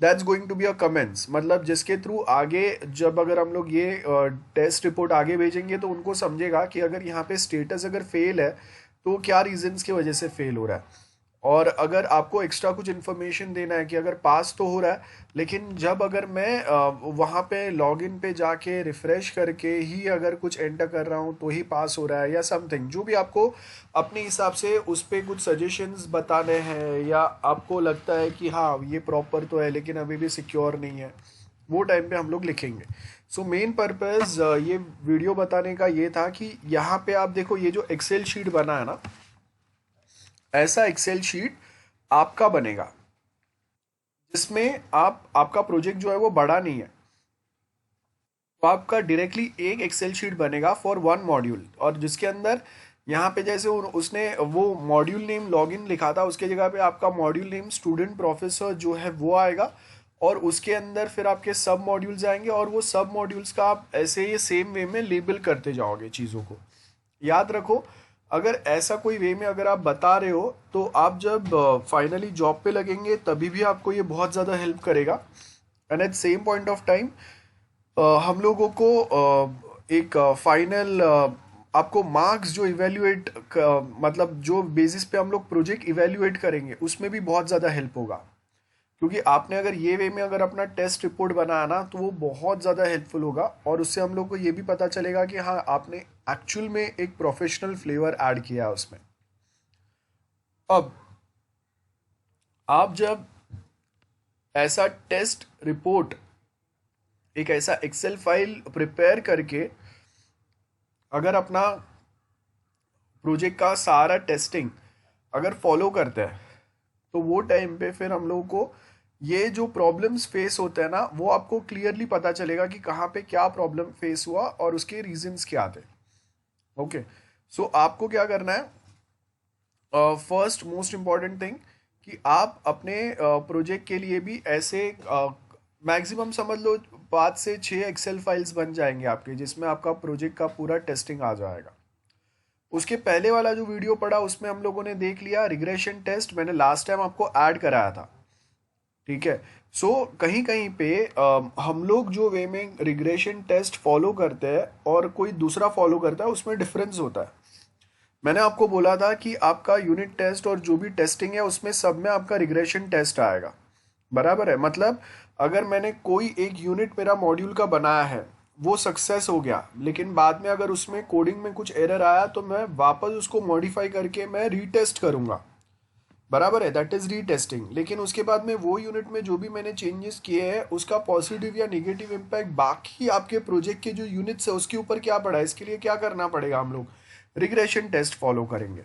That's going to be a comments, मतलब जिसके थ्रू आगे जब अगर हम लोग ये टेस्ट रिपोर्ट आगे भेजेंगे तो उनको समझेगा कि अगर यहाँ पे स्टेटस अगर फेल है तो क्या रीजंस की वजह से फेल हो रहा है। और अगर आपको एक्स्ट्रा कुछ इन्फॉर्मेशन देना है कि अगर पास तो हो रहा है, लेकिन जब अगर मैं वहाँ पे लॉगिन पे जाके रिफ़्रेश करके ही अगर कुछ एंटर कर रहा हूँ तो ही पास हो रहा है या समथिंग, जो भी आपको अपने हिसाब से उस पर कुछ सजेशंस बताने हैं, या आपको लगता है कि हाँ ये प्रॉपर तो है लेकिन अभी भी सिक्योर नहीं है, वो टाइम पे हम लोग लिखेंगे। सो मेन पर्पज़ ये वीडियो बताने का ये था कि यहाँ पे आप देखो ये जो एक्सेल शीट बना है ना, ऐसा एक्सेल शीट आपका बनेगा जिसमें आपका प्रोजेक्ट जो है वो बड़ा नहीं है, तो आपका डायरेक्टली एक एक्सेल शीट बनेगा फॉर वन मॉड्यूल, और जिसके अंदर यहाँ पे जैसे उसने वो मॉड्यूल नेम लॉगिन लिखा था उसके जगह पे आपका मॉड्यूल नेम स्टूडेंट प्रोफेसर जो है वो आएगा, और उसके अंदर फिर आपके सब मॉड्यूल्स आएंगे, और वो सब मॉड्यूल्स का आप ऐसे ही सेम वे में लेबल करते जाओगे चीज़ों को। याद रखो, अगर ऐसा कोई वे में अगर आप बता रहे हो तो आप जब फाइनली जॉब पे लगेंगे तभी भी आपको ये बहुत ज़्यादा हेल्प करेगा। And at same point of time हम लोगों को एक फाइनल आपको मार्क्स जो इवेल्युएट मतलब जो बेसिस पे हम लोग प्रोजेक्ट इवेल्युएट करेंगे उसमें भी बहुत ज़्यादा हेल्प होगा, क्योंकि आपने अगर ये वे में अगर अपना टेस्ट रिपोर्ट बनाया ना तो वो बहुत ज़्यादा हेल्पफुल होगा, और उससे हम लोग को ये भी पता चलेगा कि हाँ आपने एक्चुअल में एक प्रोफेशनल फ्लेवर ऐड किया है उसमें। अब आप जब ऐसा टेस्ट रिपोर्ट, एक ऐसा एक्सेल फाइल प्रिपेयर करके अगर अपना प्रोजेक्ट का सारा टेस्टिंग अगर फॉलो करते हैं तो वो टाइम पे फिर हम लोगों को ये जो प्रॉब्लम्स फेस होते हैं ना वो आपको क्लियरली पता चलेगा कि कहाँ पे क्या प्रॉब्लम फेस हुआ और उसके रीजंस क्या थे। ओके, सो आपको क्या करना है, फर्स्ट मोस्ट इम्पॉर्टेंट थिंग कि आप अपने प्रोजेक्ट के लिए भी ऐसे मैक्सिमम समझ लो 5 से 6 एक्सेल फाइल्स बन जाएंगे आपके, जिसमें आपका प्रोजेक्ट का पूरा टेस्टिंग आ जाएगा। उसके पहले वाला जो वीडियो पड़ा उसमें हम लोगों ने देख लिया रिग्रेशन टेस्ट, मैंने लास्ट टाइम आपको ऐड कराया था, ठीक है। सो कहीं कहीं पे हम लोग जो वे में रिग्रेशन टेस्ट फॉलो करते हैं और कोई दूसरा फॉलो करता है उसमें डिफरेंस होता है। मैंने आपको बोला था कि आपका यूनिट टेस्ट और जो भी टेस्टिंग है उसमें सब में आपका रिग्रेशन टेस्ट आएगा, बराबर है। मतलब अगर मैंने कोई एक यूनिट मेरा मॉड्यूल का बनाया है, वो सक्सेस हो गया, लेकिन बाद में अगर उसमें कोडिंग में कुछ एरर आया तो मैं वापस उसको मॉडिफाई करके मैं रीटेस्ट करूंगा, बराबर है, दैट इज रीटेस्टिंग। लेकिन उसके बाद में वो यूनिट में जो भी मैंने चेंजेस किए हैं उसका पॉजिटिव या नेगेटिव इम्पैक्ट बाकी आपके प्रोजेक्ट के जो यूनिट्स है उसके ऊपर क्या पड़ा है, इसके लिए क्या करना पड़ेगा, हम लोग रिग्रेशन टेस्ट फॉलो करेंगे।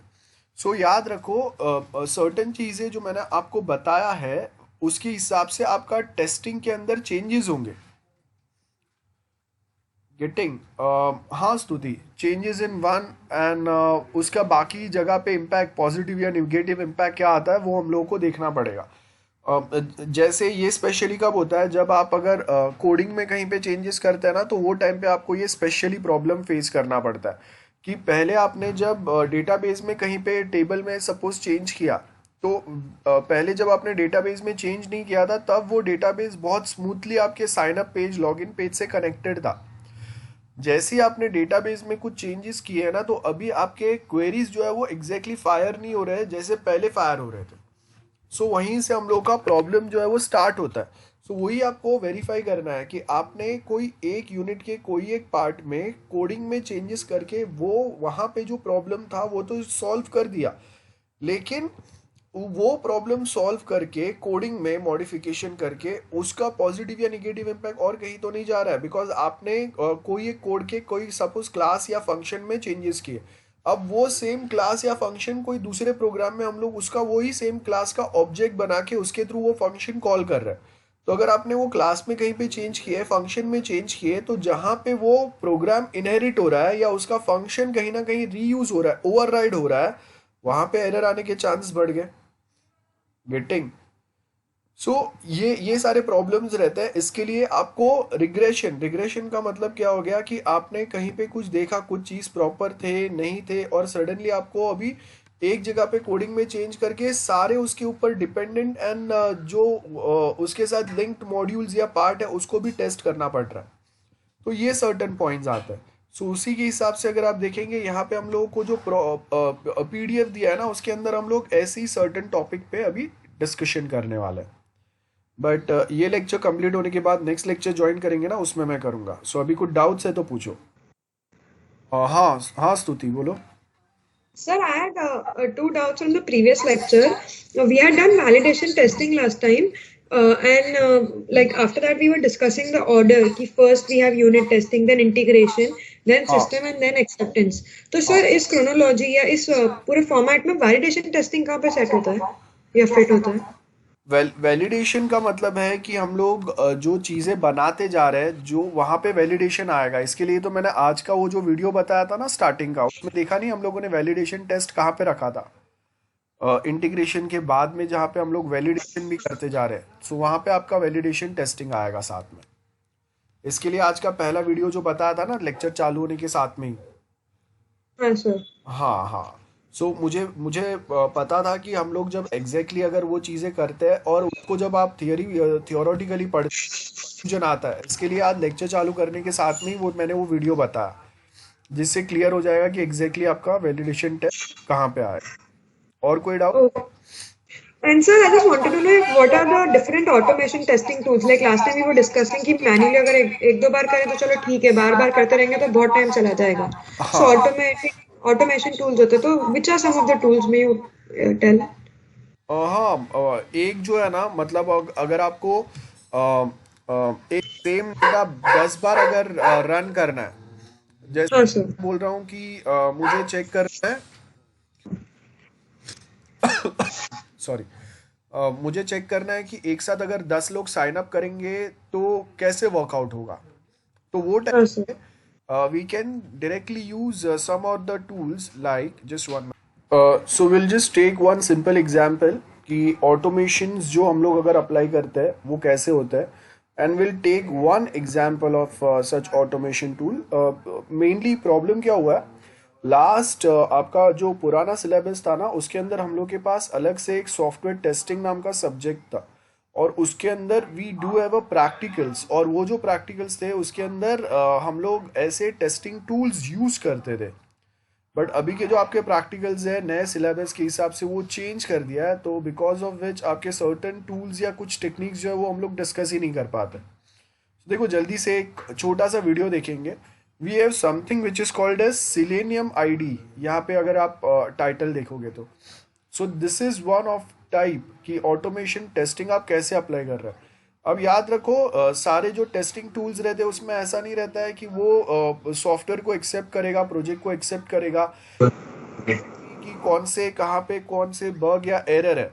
सो याद रखो सर्टेन चीज़ें जो मैंने आपको बताया है उसके हिसाब से आपका टेस्टिंग के अंदर चेंजेस होंगे। गेटिंग हाँ स्तुति, चेंजेस इन वन एंड उसका बाकी जगह पे इम्पैक्ट पॉजिटिव या निगेटिव इम्पैक्ट क्या आता है वो हम लोगों को देखना पड़ेगा। जैसे ये स्पेशली कब होता है, जब आप अगर कोडिंग में कहीं पे चेंजेस करते हैं ना, तो वो टाइम पे आपको ये स्पेशली प्रॉब्लम फेस करना पड़ता है कि पहले आपने जब डेटाबेस में कहीं पे टेबल में सपोज चेंज किया, तो पहले जब आपने डेटाबेस में चेंज नहीं किया था तब वो डेटाबेस बहुत स्मूथली आपके sign up page, login page से कनेक्टेड था। जैसे ही आपने डेटाबेस में कुछ चेंजेस किए हैं ना, तो अभी आपके क्वेरीज जो है वो एग्जैक्टली फायर नहीं हो रहे हैं जैसे पहले फायर हो रहे थे। सो वहीं से हम लोग का प्रॉब्लम जो है वो स्टार्ट होता है। सो वही आपको वेरीफाई करना है कि आपने कोई एक यूनिट के कोई एक पार्ट में कोडिंग में चेंजेस करके वो वहाँ पे जो प्रॉब्लम था वो तो सॉल्व कर दिया, लेकिन वो प्रॉब्लम सॉल्व करके कोडिंग में मॉडिफिकेशन करके उसका पॉजिटिव या निगेटिव इम्पैक्ट और कहीं तो नहीं जा रहा है, बिकॉज आपने कोई एक कोड के कोई सपोज क्लास या फंक्शन में चेंजेस किए। अब वो सेम क्लास या फंक्शन कोई दूसरे प्रोग्राम में हम लोग उसका वही सेम क्लास का ऑब्जेक्ट बना के उसके थ्रू वो फंक्शन कॉल कर रहे हैं। तो अगर आपने वो क्लास में कहीं पे चेंज किए, फंक्शन में चेंज किए, तो जहाँ पे वो प्रोग्राम इनहेरिट हो रहा है या उसका फंक्शन कहीं ना कहीं रीयूज हो रहा है, ओवरराइड हो रहा है, वहां पे एरर आने के चांस बढ़ गए। गेटिंग सो ये सारे प्रॉब्लम्स रहते हैं। इसके लिए आपको रिग्रेशन का मतलब क्या हो गया कि आपने कहीं पे कुछ देखा, कुछ चीज प्रॉपर थे नहीं थे, और सडनली आपको अभी एक जगह पे कोडिंग में चेंज करके सारे उसके ऊपर डिपेंडेंट एंड जो उसके साथ लिंक्ड मॉड्यूल्स या पार्ट है उसको भी टेस्ट करना पड़ रहा है। तो ये सर्टेन पॉइंट्स आते हैं। सो उसी के हिसाब से अगर आप देखेंगे यहाँ पे हम लोगों को जो पीडीएफ दिया है ना, उसके अंदर हम लोग ऐसे ही सर्टेन टॉपिक पे अभी डिस्कशन करने वाले हैं। बट ये लेक्चर कंप्लीट होने के बाद नेक्स्ट लेक्चर ज्वाइन करेंगे ना, उसमें मैं करूँगा। सो अभी कुछ डाउट्स है तो पूछो। हाँ हाँ स्तुति बोलो। Sir, I had two doubts from the previous lecture. We had done validation testing last time, and like after that we were discussing the order. Ki first we have unit testing, then integration, then system, and then acceptance. तो sir इस chronology या इस पूरे format में validation testing कहाँ पे set होता है या fit होता है? वैलिडेशन का मतलब है कि हम लोग जो चीज़ें बनाते जा रहे हैं जो वहाँ पे वैलिडेशन आएगा। इसके लिए तो मैंने आज का वो जो वीडियो बताया था ना स्टार्टिंग का, उसमें देखा नहीं हम लोगों ने वैलिडेशन टेस्ट कहाँ पे रखा था, इंटीग्रेशन के बाद में जहाँ पे हम लोग वैलिडेशन भी करते जा रहे हैं। सो वहाँ पे आपका वैलिडेशन टेस्टिंग आएगा साथ में। इसके लिए आज का पहला वीडियो जो बताया था ना लेक्चर चालू होने के साथ में ही। हाँ सर। हाँ हाँ। सो मुझे पता था कि हम लोग जब एग्जैक्टली अगर वो चीज़ें करते हैं और उसको जब आप थियोरेटिकली पढ़ते आता है, इसके लिए आज लेक्चर चालू करने के साथ में ही मैंने वो वीडियो बताया, जिससे क्लियर हो जाएगा कि एग्जैक्टली आपका वैलिडेशन टेस्ट कहाँ पे आए। और कोई doubt? And sir, I just wanted to know what are the different automation testing tools? Like last time we were discussing कि manually अगर एक दो बार करें तो चलो ठीक है, बार बार करते रहेंगे तो बहुत टाइम चला जाएगा। So automation tools होते हैं, तो which are some of the tools may you tell? हाँ, एक जो है ना, मतलब अगर आपको एक सेम डेटा 10 बार अगर रन करना है, जैसे बोल रहा हूँ कि मुझे चेक करना है सॉरी मुझे चेक करना है कि एक साथ अगर 10 लोग साइन अप करेंगे तो कैसे वर्कआउट होगा। तो वो time we can directly use some of the tools like just one. So we'll just take one simple example कि automations जो हम लोग अगर apply करते हैं वो कैसे होता है, and we'll take one example of such automation tool. Mainly problem क्या हुआ है, लास्ट आपका जो पुराना सिलेबस था ना उसके अंदर हम लोग के पास अलग से एक सॉफ्टवेयर टेस्टिंग नाम का सब्जेक्ट था, और उसके अंदर we do have a practicals, और वो जो प्रैक्टिकल्स थे उसके अंदर हम लोग ऐसे टेस्टिंग टूल्स यूज करते थे. बट अभी के जो आपके प्रैक्टिकल्स है नए सिलेबस के हिसाब से वो चेंज कर दिया है, तो बिकॉज ऑफ विच आपके सर्टन टूल्स या कुछ टेक्निक्स जो है वो हम लोग डिस्कस ही नहीं कर पाते. देखो जल्दी से एक छोटा सा वीडियो देखेंगे. We have something which is called as Selenium ID. यहाँ पे अगर आप टाइटल देखोगे तो so this is one of type की ऑटोमेशन टेस्टिंग आप कैसे अप्लाई कर रहे हैं. अब याद रखो सारे जो टेस्टिंग टूल्स रहते हैं उसमें ऐसा नहीं रहता है कि वो सॉफ्टवेयर को एक्सेप्ट करेगा, प्रोजेक्ट को एक्सेप्ट करेगा कि कौन से कहाँ पे कौन से बग या एरर है.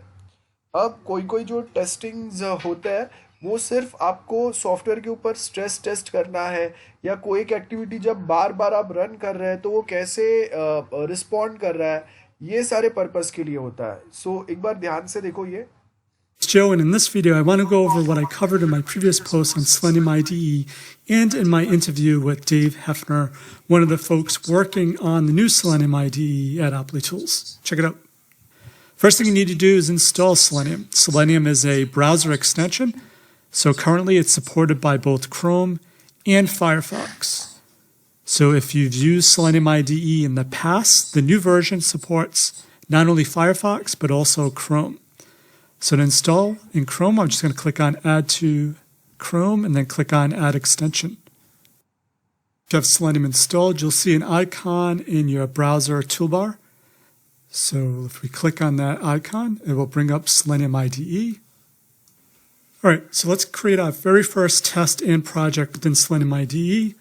अब कोई कोई जो टेस्टिंग होता है वो सिर्फ आपको सॉफ्टवेयर के ऊपर स्ट्रेस टेस्ट करना है, या कोई एक एक्टिविटी जब बार बार आप रन कर रहे हैं तो वो कैसे रिस्पॉन्ड कर रहा है, ये सारे पर्पस के लिए होता है. सो एक बार ध्यान से देखो ये. It's Joe, and in this video I want to go over what I covered in my previous post on Selenium IDE and in my interview with Dave Hefner, one of the folks working on the new Selenium IDE at ApplyTools. Check it out. First thing you need to do is install Selenium. Selenium is a browser extension, so currently it's supported by both Chrome and Firefox. So if you've used Selenium IDE in the past, the new version supports not only Firefox but also Chrome. So to install in Chrome, I'm just going to click on Add to Chrome and then click on Add Extension. If you have Selenium installed, you'll see an icon in your browser toolbar. So if we click on that icon, it will bring up Selenium IDE. All right, so let's create our very first test and project within Selenium IDE.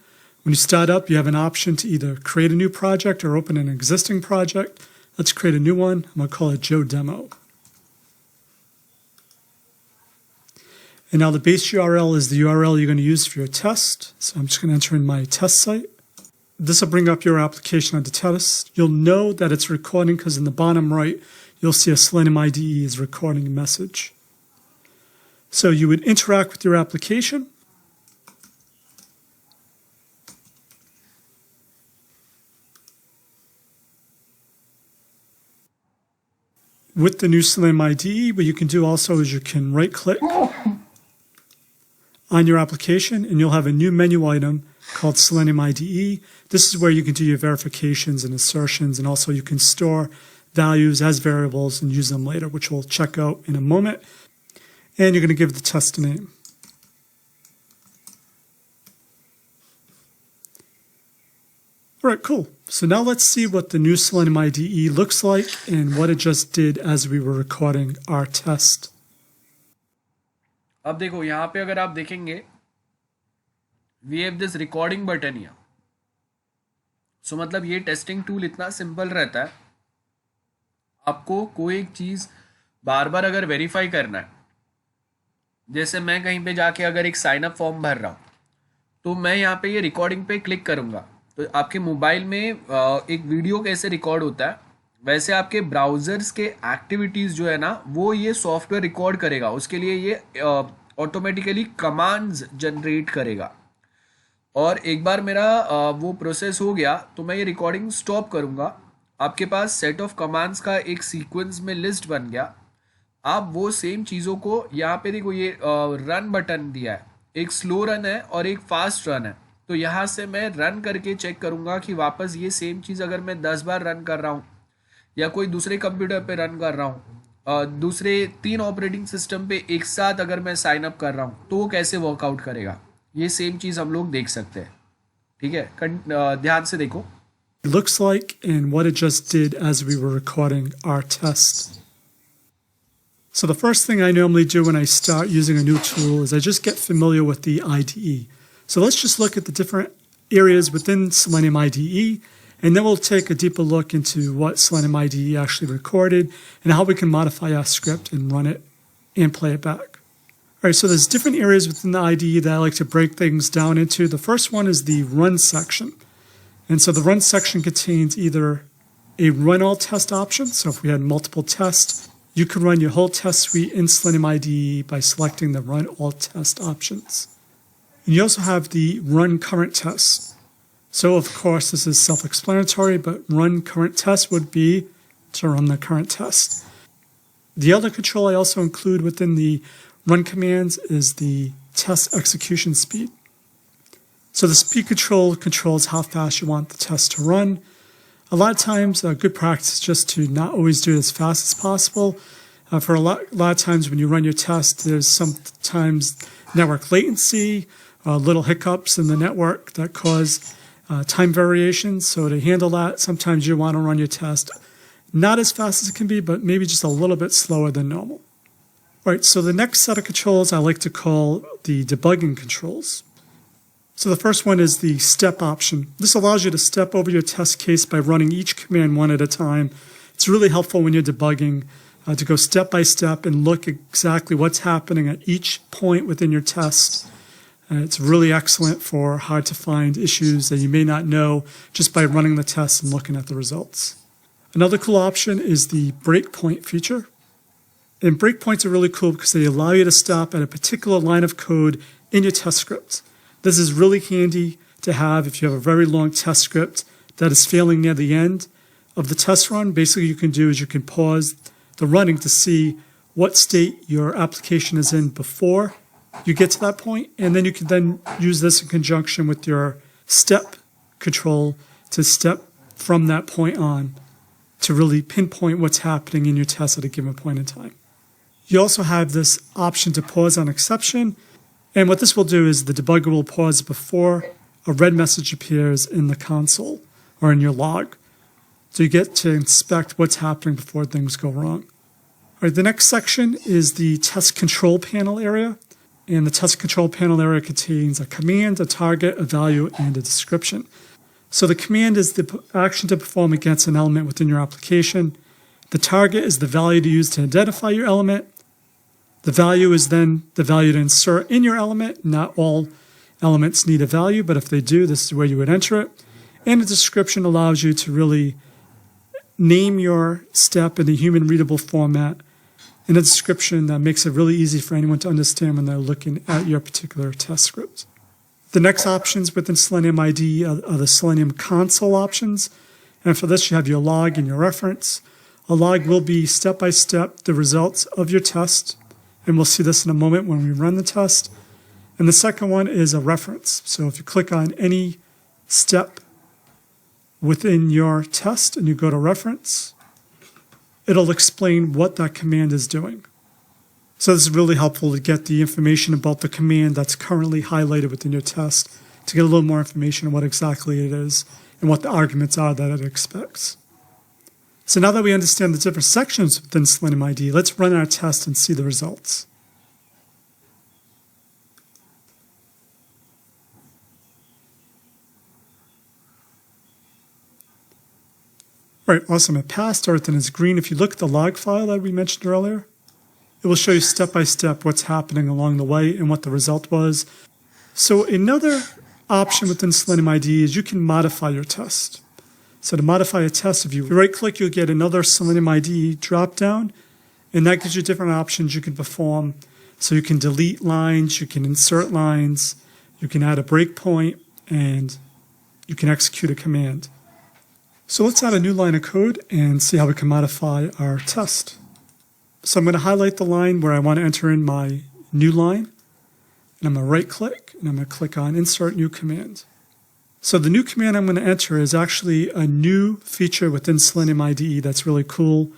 When you start up, you have an option to either create a new project or open an existing project. Let's create a new one. I'm going to call it Joe Demo. And now the base URL is the URL you're going to use for your test. So I'm just going to enter in my test site. This will bring up your application onto test. You'll know that it's recording because in the bottom right, you'll see a Selenium IDE is recording a message. So you would interact with your application. With the new Selenium IDE, what you can do also is you can right-click on your application and you'll have a new menu item called Selenium IDE. This is where you can do your verifications and assertions, and also you can store values as variables and use them later, which we'll check out in a moment. And you're going to give the test a name. All right, cool. So now let's see what the new Selenium IDE looks like and what it just did as we were recording our test. अब देखो यहाँ पे अगर आप देखेंगे we have this recording button here. So मतलब ये testing tool इतना सिंपल रहता है, आपको कोई एक चीज़ बार बार अगर वेरीफाई करना है, जैसे मैं कहीं पे जाके अगर एक साइन अप फॉर्म भर रहा हूँ तो मैं यहाँ पे ये रिकॉर्डिंग पे क्लिक करूँगा तो आपके मोबाइल में एक वीडियो कैसे रिकॉर्ड होता है वैसे आपके ब्राउज़र्स के एक्टिविटीज़ जो है ना वो ये सॉफ्टवेयर रिकॉर्ड करेगा. उसके लिए ये ऑटोमेटिकली कमांड्स जनरेट करेगा. और एक बार मेरा वो प्रोसेस हो गया तो मैं ये रिकॉर्डिंग स्टॉप करूँगा. आपके पास सेट ऑफ कमांड्स का एक सीक्वेंस में लिस्ट बन गया. आप वो सेम चीज़ों को यहाँ पे देखो ये रन बटन दिया है, एक स्लो रन है और एक फास्ट रन है. तो यहाँ से मैं रन करके चेक करूँगा कि वापस ये सेम चीज़ अगर मैं 10 बार रन कर रहा हूँ या कोई दूसरे कंप्यूटर पे रन कर रहा हूँ, दूसरे 3 ऑपरेटिंग सिस्टम पे एक साथ अगर मैं साइन अप कर रहा हूँ तो वो कैसे वर्कआउट करेगा. ये सेम चीज़ हम लोग देख सकते हैं. ठीक है, ध्यान से देखो. It looks like and what it just did as we were recording our test. So the first thing I normally do when I start using a new tool is I just get familiar with the IDE. So let's just look at the different areas within Selenium IDE, and then we'll take a deeper look into what Selenium IDE actually recorded and how we can modify our script and run it and play it back. All right, so there's different areas within the IDE that I like to break things down into. The first one is the run section. And so the run section contains either a run all test option. So if we had multiple tests, you could run your whole test suite in Selenium IDE by selecting the run all test options. And you also have the run current test. So of course, this is self-explanatory, but run current test would be to run the current test. The other control I also include within the run commands is the test execution speed. So the speed control controls how fast you want the test to run. A lot of times, a good practice is just to not always do it as fast as possible. For a lot of times when you run your test, there's sometimes network latency, little hiccups in the network that cause time variations. So to handle that, sometimes you want to run your test not as fast as it can be, but maybe just a little bit slower than normal. All right, so the next set of controls I like to call the debugging controls. So the first one is the step option. This allows you to step over your test case by running each command one at a time. It's really helpful when you're debugging to go step by step and look exactly what's happening at each point within your test. It's really excellent for hard to find issues that you may not know just by running the test and looking at the results. Another cool option is the breakpoint feature. And breakpoints are really cool because they allow you to stop at a particular line of code in your test script. This is really handy to have if you have a very long test script that is failing near the end of the test run. Basically, you can do is you can pause the running to see what state your application is in before you get to that point, and then you can then use this in conjunction with your step control to step from that point on to really pinpoint what's happening in your test at a given point in time. You also have this option to pause on exception, and what this will do is the debugger will pause before a red message appears in the console or in your log. So you get to inspect what's happening before things go wrong. All right, the next section is the test control panel area. And the test control panel area contains a command, a target, a value, and a description. So the command is the action to perform against an element within your application. The target is the value to use to identify your element. The value is then the value to insert in your element. Not all elements need a value, but if they do, this is where you would enter it. And the description allows you to really name your step in a human readable format in a description that makes it really easy for anyone to understand when they're looking at your particular test script. The next options within Selenium IDE are the Selenium console options. And for this, you have your log and your reference. A log will be step-by-step the results of your test. And we'll see this in a moment when we run the test. And the second one is a reference. So if you click on any step within your test and you go to reference, it'll explain what that command is doing. So this is really helpful to get the information about the command that's currently highlighted within your test to get a little more information on what exactly it is and what the arguments are that it expects. So now that we understand the different sections within Selenium IDE, let's run our test and see the results. All right, awesome. It passed. Everything is green. If you look at the log file that we mentioned earlier, it will show you step by step what's happening along the way and what the result was. So another option within Selenium IDE is you can modify your test. So to modify a test, if you right-click, you'll get another Selenium IDE drop-down, and that gives you different options you can perform. So you can delete lines, you can insert lines, you can add a breakpoint, and you can execute a command. So let's add a new line of code and see how we can modify our test. So I'm going to highlight the line where I want to enter in my new line, and I'm going to right-click, and I'm going to click on Insert New Command. So the new command I'm going to enter is actually a new feature within Selenium IDE that's really cool,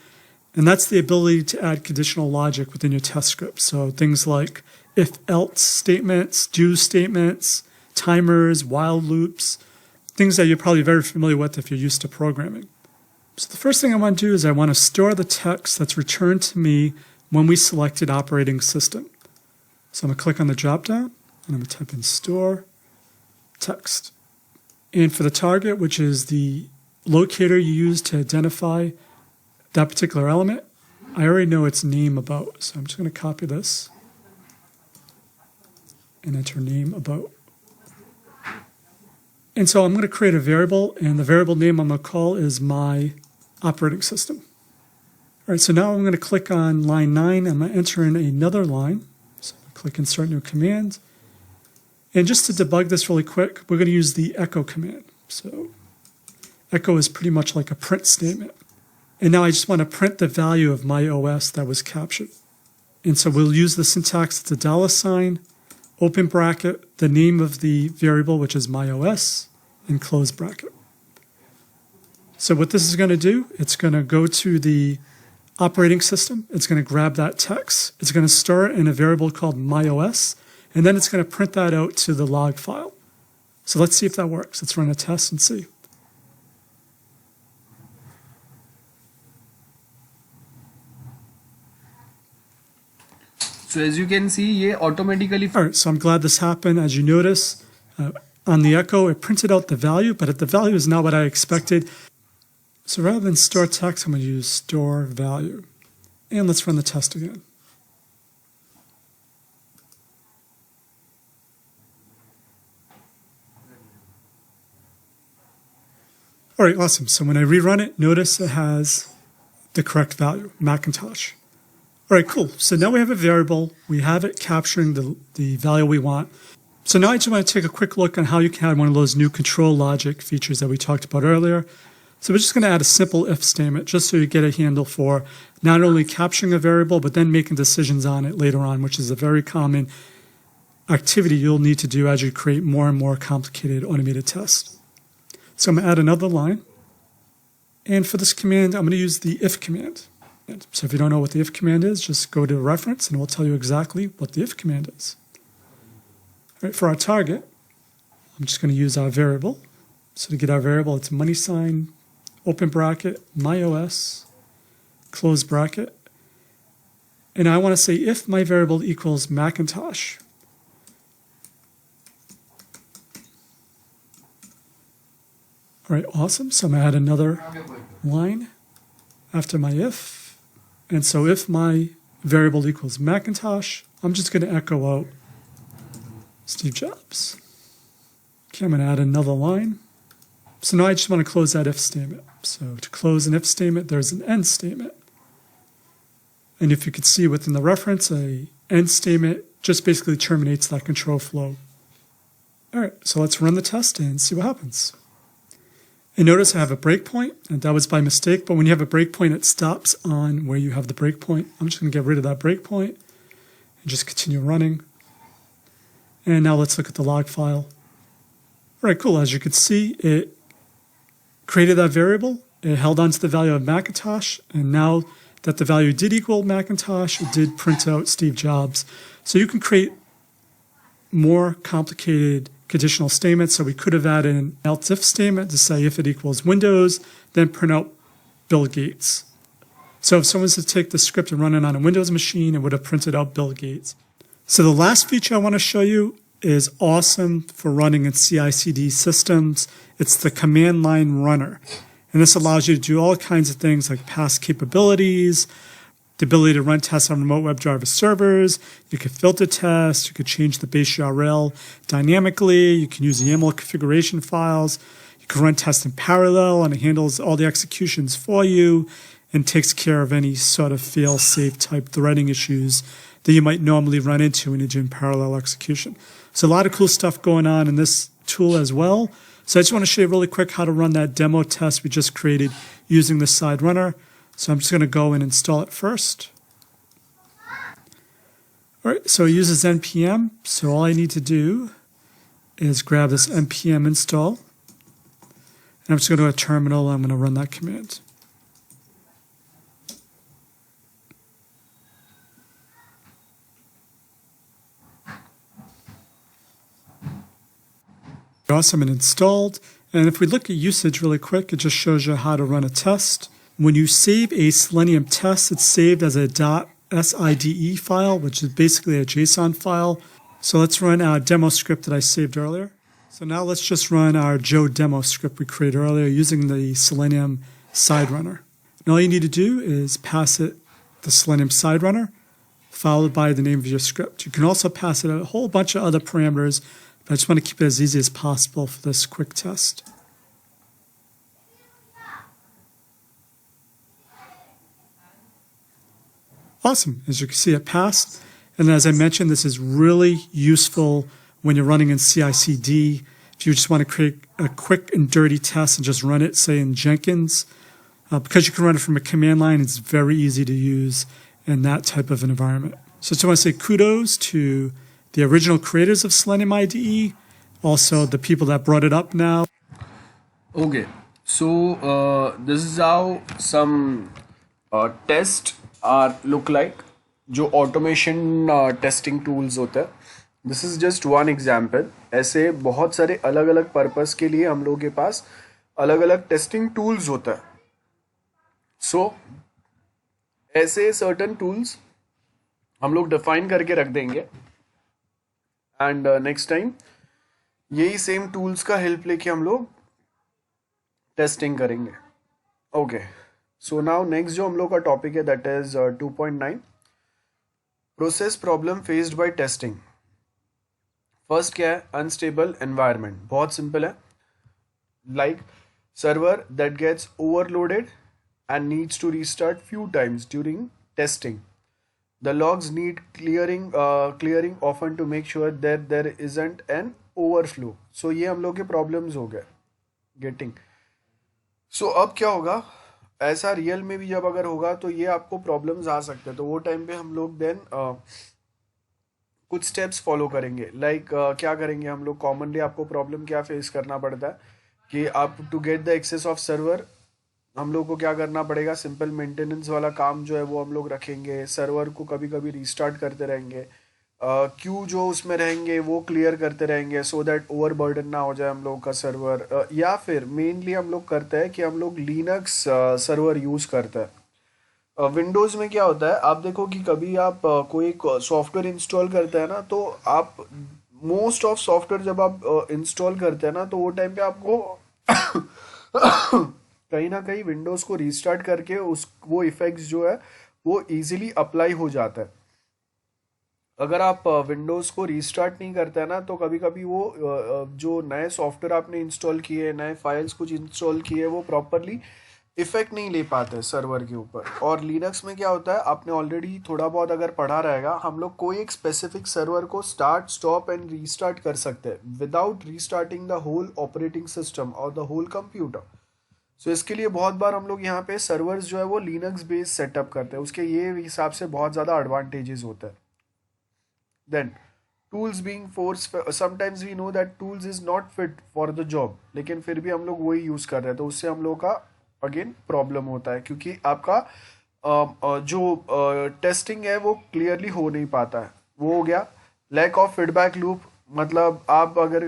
and that's the ability to add conditional logic within your test script. So things like if-else statements, do statements, timers, while loops, things that you're probably very familiar with if you're used to programming. So the first thing I want to do is I want to store the text that's returned to me when we selected operating system. So I'm going to click on the drop-down, and I'm going to type in store text. And for the target, which is the locator you use to identify that particular element, I already know its name about. So I'm just going to copy this and enter name about. And so I'm going to create a variable, and the variable name I'm going to call is my operating system. All right, so now I'm going to click on line 9. I'm going to enter in another line. So I'm going to click Insert New Command. And just to debug this really quick, we're going to use the echo command. So echo is pretty much like a print statement. And now I just want to print the value of my OS that was captured. And so we'll use the syntax, it's a $, open bracket, the name of the variable, which is my OS, and close bracket. So what this is going to do, it's going to go to the operating system. It's going to grab that text. It's going to store it in a variable called myOS, and then it's going to print that out to the log file. So let's see if that works. Let's run a test and see. So as you can see, ये automatically. All right, so I'm glad this happened. As you notice, on the echo, it printed out the value, but the value is not what I expected. So rather than store text, I'm going to use store value. And let's run the test again. All right, awesome. So when I rerun it, notice it has the correct value, Macintosh. All right, cool. So now we have a variable. We have it capturing the value we want. So now I just want to take a quick look on how you can add one of those new control logic features that we talked about earlier. So we're just going to add a simple if statement just so you get a handle for not only capturing a variable, but then making decisions on it later on, which is a very common activity you'll need to do as you create more and more complicated automated tests. So I'm going to add another line. And for this command, I'm going to use the if command. So if you don't know what the if command is, just go to a reference and it will tell you exactly what the if command is. All right, for our target, I'm just going to use our variable. So to get our variable, it's money sign, open bracket, myOS, close bracket. And I want to say if my variable equals Macintosh. All right, awesome. So I'm going to add another line after my if. And so if my variable equals Macintosh, I'm just going to echo out Steve Jobs. Okay, I'm going to add another line. So now I just want to close that if statement. So to close an if statement, there's an end statement. And if you could see within the reference, a end statement just basically terminates that control flow. All right, so let's run the test and see what happens. And notice I have a breakpoint, and that was by mistake, but when you have a breakpoint, it stops on where you have the breakpoint. I'm just going to get rid of that breakpoint and just continue running. And now let's look at the log file. All right, cool. As you can see, it created that variable. It held on to the value of Macintosh, and now that the value did equal Macintosh, it did print out Steve Jobs. So you can create more complicated conditional statements. So we could have added an else if statement to say if it equals Windows, then print out Bill Gates. So if someone was to take the script and run it on a Windows machine, it would have printed out Bill Gates. So the last feature I want to show you is awesome for running in CI/CD systems. It's the command line runner. And this allows you to do all kinds of things like past capabilities, the ability to run tests on remote WebDriver servers. You can filter tests. You could change the base URL dynamically. You can use the YAML configuration files. You can run tests in parallel, and it handles all the executions for you and takes care of any sort of fail-safe type threading issues that you might normally run into when you're doing parallel execution. So a lot of cool stuff going on in this tool as well. So I just want to show you really quick how to run that demo test we just created using the side runner. So I'm just going to go and install it first. All right, so it uses npm. So all I need to do is grab this npm install. And I'm just going to go to a terminal. I'm going to run that command. Awesome, and installed. And if we look at usage really quick, it just shows you how to run a test. When you save a Selenium test, it's saved as a .side file, which is basically a JSON file. So let's run our demo script that I saved earlier. So now let's just run our Joe demo script we created earlier using the Selenium side runner. And all you need to do is pass it the Selenium side runner, followed by the name of your script. You can also pass it a whole bunch of other parameters, But I just want to keep it as easy as possible for this quick test. Awesome. As you can see, it passed. And as I mentioned, this is really useful when you're running in CI/CD. If you just want to create a quick and dirty test and just run it, say in Jenkins, because you can run it from a command line, it's very easy to use in that type of an environment. So I just want to say kudos to the original creators of Selenium IDE, also the people that brought it up now. Okay, so this is how some tests are look like, जो automation testing tools होता है. This is just one example. ऐसे बहुत सारे अलग अलग purpose के लिए हम लोगों के पास अलग अलग टेस्टिंग टूल्स होता है. सो ऐसे सर्टन टूल्स हम लोग डिफाइन करके रख देंगे एंड नेक्स्ट टाइम यही सेम टूल्स का हेल्प लेके हम लोग टेस्टिंग करेंगे. ओके, सो नाउ नेक्स्ट जो हम लोग का टॉपिक है that is 2.9 process problem faced by testing. First क्या है? Unstable environment. बहुत सिंपल है, like server that gets overloaded and needs to restart few times during testing. The logs need clearing often to make sure that there isn't an overflow. So ये हम लोग के problems हो गए getting. So अब क्या होगा? ऐसा रियल में भी जब अगर होगा तो ये आपको problems आ सकते हैं. तो वो टाइम पे हम लोग then कुछ स्टेप्स फॉलो करेंगे. लाइक क्या करेंगे हम लोग? कॉमनली आपको प्रॉब्लम क्या फेस करना पड़ता है कि आप to get the access of server हम लोग को क्या करना पड़ेगा? सिंपल मेंटेनेंस वाला काम जो है वो हम लोग रखेंगे. सर्वर को कभी कभी रीस्टार्ट करते रहेंगे. क्यू जो उसमें रहेंगे वो क्लियर करते रहेंगे सो दैट ओवर बर्डन ना हो जाए हम लोग का सर्वर. या फिर मेनली हम लोग करते हैं कि हम लोग लिनक्स सर्वर यूज़ करते हैं. विंडोज़ में क्या होता है, आप देखो कि कभी आप कोई सॉफ्टवेयर इंस्टॉल करते हैं ना, तो आप मोस्ट ऑफ सॉफ्टवेयर जब आप इंस्टॉल करते हैं ना, तो वो टाइम पे आपको कहीं ना कहीं विंडोज़ को रीस्टार्ट करके वो इफेक्ट्स जो है वो इजीली अप्लाई हो जाता है. अगर आप विंडोज़ को रीस्टार्ट नहीं करते हैं ना, तो कभी कभी वो जो नए सॉफ्टवेयर आपने इंस्टॉल किए, नए फाइल्स कुछ इंस्टॉल किए, वो प्रॉपरली इफेक्ट नहीं ले पाते सर्वर के ऊपर. और लिनक्स में क्या होता है, आपने ऑलरेडी थोड़ा बहुत अगर पढ़ा रहेगा, हम लोग कोई एक स्पेसिफिक सर्वर को स्टार्ट, स्टॉप एंड रीस्टार्ट कर सकते हैं without restarting the whole operating system और द होल कंप्यूटर. सो इसके लिए बहुत बार हम लोग यहाँ पे सर्वर्स जो है वो लिनक्स बेस्ड सेटअप करते हैं. उसके ये हिसाब से बहुत ज़्यादा एडवांटेजेस होते हैं. Then tools being force, sometimes we know that tools is not fit for the job, लेकिन फिर भी हम लोग वही यूज़ कर रहे हैं, तो उससे हम लोग का अगेन प्रॉब्लम होता है, क्योंकि आपका जो टेस्टिंग है वो क्लियरली हो नहीं पाता है. वो हो गया लैक ऑफ फीडबैक लूप. मतलब आप अगर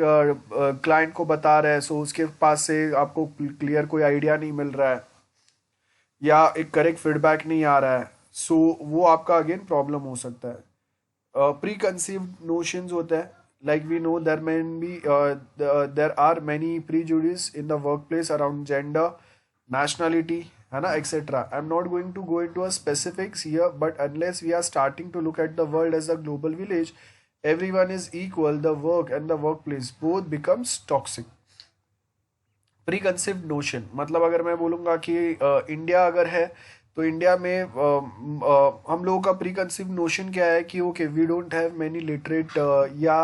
क्लाइंट को बता रहे हैं, सो उसके पास से आपको क्लियर कोई आइडिया नहीं मिल रहा है या एक करेक्ट फीडबैक नहीं आ रहा है, सो वो आपका अगेन प्रॉब्लम हो सकता है. प्री कंसीव्ड नोशंस होते हैं, like we know there are many prejudice in the work place around gender, nationality, है ना, etc. I'm not going to go into a specifics here, but unless we are starting to look at the world as a global village, everyone is equal, the work and the workplace both becomes toxic. Preconceived notion, मतलब अगर मैं बोलूँगा कि India अगर है, तो India में हम लोगों का प्रीकंसीव नोशन क्या है कि okay we don't have many literate या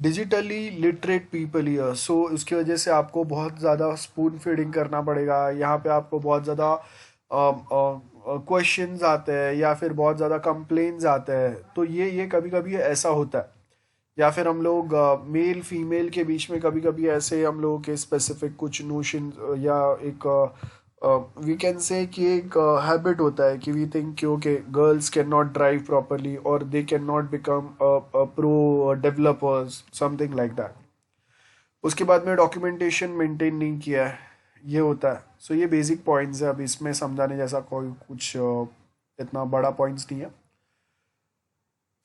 digitally literate people here. So उसकी वजह से आपको बहुत ज़्यादा स्पून फीडिंग करना पड़ेगा. यहाँ पे आपको बहुत ज़्यादा क्वेश्चंस आते हैं या फिर बहुत ज़्यादा कंप्लेंट्स आते हैं. तो ये कभी कभी ऐसा होता है. या फिर हम लोग मेल फीमेल के बीच में कभी कभी ऐसे हम लोगों के स्पेसिफिक कुछ नोशन या एक वी कैन से कि एक हैबिट होता है कि वी थिंक कि okay girls can not drive properly और they can not become pro developers, something like that. उसके बाद में डॉक्यूमेंटेशन मेंटेन नहीं किया है, ये होता है. सो ये बेसिक पॉइंट्स है. अब इसमें समझाने जैसा कोई कुछ इतना बड़ा पॉइंट्स नहीं है.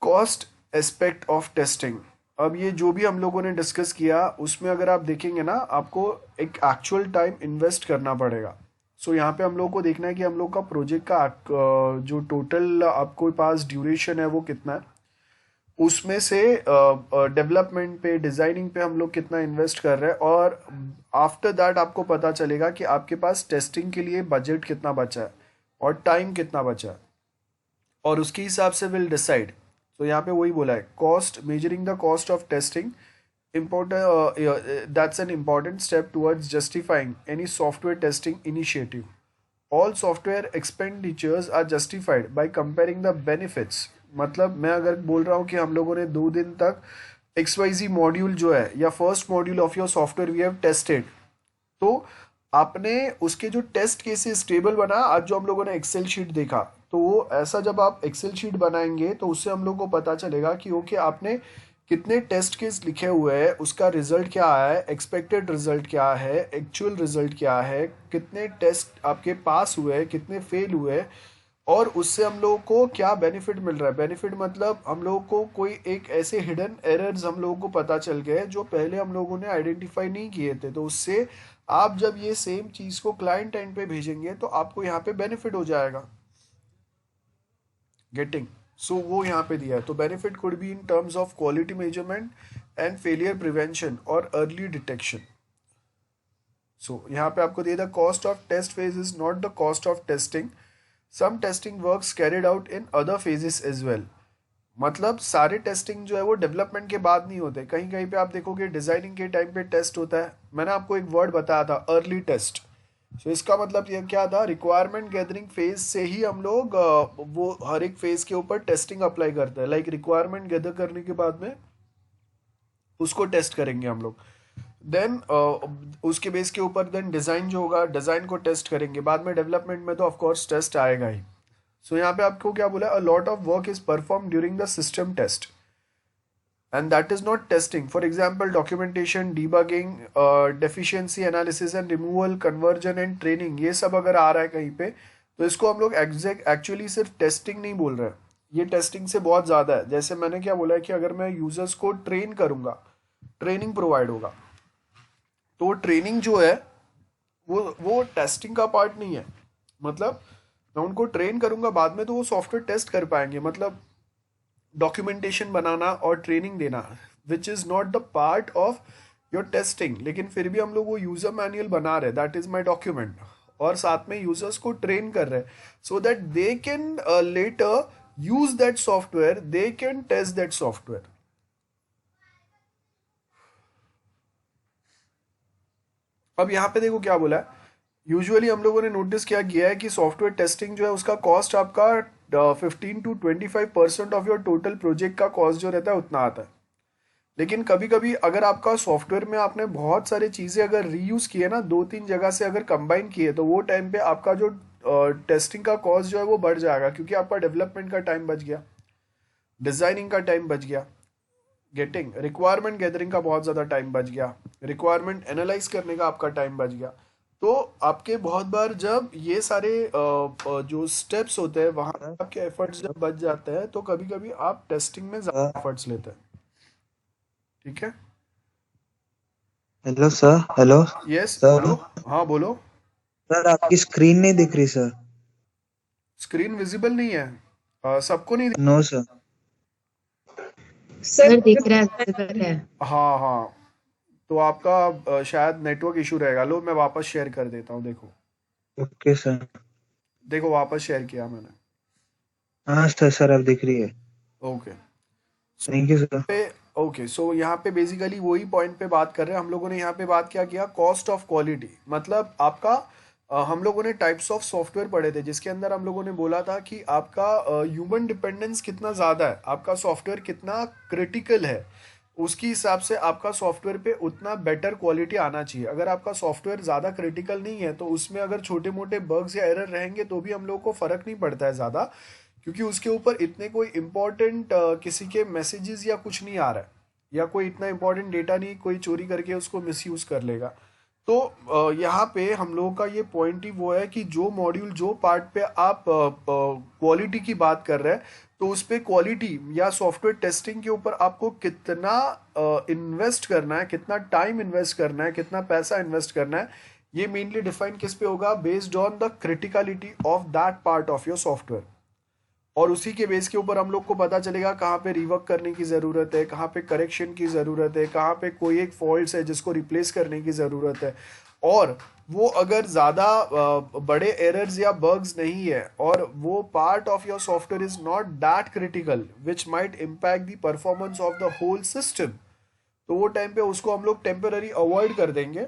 Cost aspect of testing. अब ये जो भी हम लोगों ने डिस्कस किया उसमें अगर आप देखेंगे ना, आपको एक एक्चुअल टाइम इन्वेस्ट करना पड़ेगा. सो यहाँ पे हम लोग को देखना है कि हम लोग का प्रोजेक्ट का जो टोटल आपको पास ड्यूरेशन है वो कितना है. उसमें से डेवलपमेंट पे, डिजाइनिंग पे हम लोग कितना इन्वेस्ट कर रहे हैं, और आफ्टर दैट आपको पता चलेगा कि आपके पास टेस्टिंग के लिए बजट कितना बचा है और टाइम कितना बचा है, और उसके हिसाब से विल डिसाइड। तो यहाँ पे वही बोला है, cost, measuring the cost of testing important, that's an important step towards justifying any software testing initiative. All software expenditures are justified by comparing the benefits. मतलब मैं अगर बोल रहा हूँ कि हम लोगों ने 2 दिन तक XYZ मॉड्यूल जो है, या first module of your software we have tested, तो आपने उसके जो टेस्ट केसेस टेबल बना, आज जो हम लोगों ने एक्सेल शीट देखा, तो वो ऐसा जब आप एक्सेल शीट बनाएंगे तो उससे हम लोग को पता चलेगा कि ओके आपने कितने टेस्ट केस लिखे हुए हैं, उसका रिजल्ट क्या आया है, एक्सपेक्टेड रिजल्ट क्या है, एक्चुअल रिजल्ट क्या है, कितने टेस्ट आपके पास हुए हैं, कितने फेल हुए हैं, और उससे हम लोगों को क्या बेनिफिट मिल रहा है। बेनिफिट मतलब हम लोगों को कोई एक ऐसे हिडन एरर्स हम लोगों को पता चल गए जो पहले हम लोगों ने आइडेंटिफाई नहीं किए थे, तो उससे आप जब ये सेम चीज को क्लाइंट एंड पे भेजेंगे तो आपको यहाँ पे बेनिफिट हो जाएगा। गेटिंग? सो वो यहाँ पे दिया है। तो benefit could be in terms of quality measurement and failure prevention और अर्ली डिटेक्शन। सो यहाँ पे आपको दिया, the cost of test phase is not the cost of testing, some testing works carried out in other phases as well. मतलब सारे testing जो है वो डेवलपमेंट के बाद नहीं होते, कहीं कहीं पे आप देखोगे डिजाइनिंग के टाइम पे टेस्ट होता है। मैंने आपको एक वर्ड बताया था, अर्ली टेस्ट। सो इसका मतलब ये क्या था, रिक्वायरमेंट गैदरिंग फेज से ही हम लोग वो हर एक फेज के ऊपर टेस्टिंग अप्लाई करते हैं। लाइक रिक्वायरमेंट गैदर करने के बाद में उसको टेस्ट करेंगे हम लोग, देन उसके बेस के ऊपर देन डिजाइन जो होगा, डिजाइन को टेस्ट करेंगे, बाद में डेवलपमेंट में तो ऑफकोर्स टेस्ट आएगा ही। सो यहाँ पे आपको क्या बोला, a lot of work is perform during the system test and that is not testing. For example, documentation, debugging, deficiency analysis and removal, conversion and training, ये सब अगर आ रहा है कहीं पे तो इसको हम लोग एक्चुअली सिर्फ टेस्टिंग नहीं बोल रहे हैं, ये टेस्टिंग से बहुत ज़्यादा है। जैसे मैंने क्या बोला है कि अगर मैं यूजर्स को ट्रेन करूँगा, ट्रेनिंग प्रोवाइड होगा, तो ट्रेनिंग जो है वो टेस्टिंग का पार्ट नहीं है। मतलब मैं उनको ट्रेन करूँगा, बाद में तो वो सॉफ्टवेयर टेस्ट कर पाएंगे। मतलब डॉक्यूमेंटेशन बनाना और ट्रेनिंग देना which is not the part of your testing, लेकिन फिर भी हम लोग वो यूज़र मैनुअल बना रहे, दैट इज़ माई डॉक्यूमेंट, और साथ में यूजर्स को ट्रेन कर रहे हैं so that they can later use that software, they can test that software. अब यहाँ पे देखो क्या बोला है, यूजुअली हम लोगों ने नोटिस क्या किया है कि सॉफ्टवेयर टेस्टिंग जो है उसका कॉस्ट आपका 15 to 25% of your total project का कॉस्ट जो रहता है उतना आता है। लेकिन कभी कभी अगर आपका सॉफ्टवेयर में आपने बहुत सारी चीज़ें अगर रीयूज किए ना, 2-3 जगह से अगर कंबाइन किए, तो वो टाइम पे आपका जो टेस्टिंग का कॉस्ट जो है वो बढ़ जाएगा, क्योंकि आपका डेवलपमेंट का टाइम बच गया, डिजाइनिंग का टाइम बच गया, गेटिंग रिक्वायरमेंट गैदरिंग का बहुत ज़्यादा टाइम बच गया, रिक्वायरमेंट एनालाइज करने का आपका टाइम बच गया। तो आपके बहुत बार जब ये सारे जो स्टेप्स होते हैं वहाँ आपके एफर्ट्स जब बच जाते हैं, तो कभी कभी आप टेस्टिंग में ज़्यादा एफर्ट्स लेते हैं। ठीक है? Hello sir. Hello yes sir. बोलो। हाँ बोलो। सर आपकी स्क्रीन नहीं दिख रही सर। स्क्रीन विजिबल नहीं है? सबको नहीं नो सर। सर दिख रहा है। हाँ हाँ, तो आपका शायद नेटवर्क इशू रहेगा। लो मैं वापस शेयर कर देता हूँ, देखो। Okay sir. देखो वापस शेयर किया मैंने। हाँ सर अब दिख रही है। Okay thank you sir. Okay so यहाँ पे बेसिकली वही पॉइंट पे बात कर रहे हैं हम लोगों ने। यहाँ पे बात क्या किया, कॉस्ट ऑफ क्वालिटी। मतलब आपका हम लोगों ने टाइप्स ऑफ सॉफ्टवेयर पढ़े थे, जिसके अंदर हम लोगों ने बोला था कि आपका ह्यूमन डिपेंडेंस कितना ज़्यादा है, आपका सॉफ्टवेयर कितना क्रिटिकल है, उसके हिसाब से आपका सॉफ्टवेयर पे उतना बेटर क्वालिटी आना चाहिए। अगर आपका सॉफ्टवेयर ज़्यादा क्रिटिकल नहीं है तो उसमें अगर छोटे मोटे बग्स या एरर रहेंगे तो भी हम लोगों को फ़र्क नहीं पड़ता है ज़्यादा, क्योंकि उसके ऊपर इतने कोई इम्पोर्टेंट किसी के मैसेजेस या कुछ नहीं आ रहा है, या कोई इतना इम्पोर्टेंट डेटा नहीं कोई चोरी करके उसको मिसयूज़ कर लेगा। तो यहाँ पे हम लोगों का ये पॉइंट ही वो है कि जो मॉड्यूल जो पार्ट पे आप क्वालिटी की बात कर रहे हैं, तो उस पर क्वालिटी या सॉफ्टवेयर टेस्टिंग के ऊपर आपको कितना इन्वेस्ट करना है, कितना टाइम इन्वेस्ट करना है, कितना पैसा इन्वेस्ट करना है, ये मेनली डिफाइन किस पे होगा, based on the criticality of that part of your software. और उसी के बेस के ऊपर हम लोग को पता चलेगा कहाँ पे रिवर्क करने की ज़रूरत है, कहाँ पे करेक्शन की ज़रूरत है, कहाँ पे कोई एक फॉल्ट है जिसको रिप्लेस करने की ज़रूरत है। और वो अगर ज़्यादा बड़े एरर्स या बग्स नहीं है और वो part of your software is not that critical which might impact the performance of the whole system, तो वो टाइम पे उसको हम लोग टेम्पररी अवॉइड कर देंगे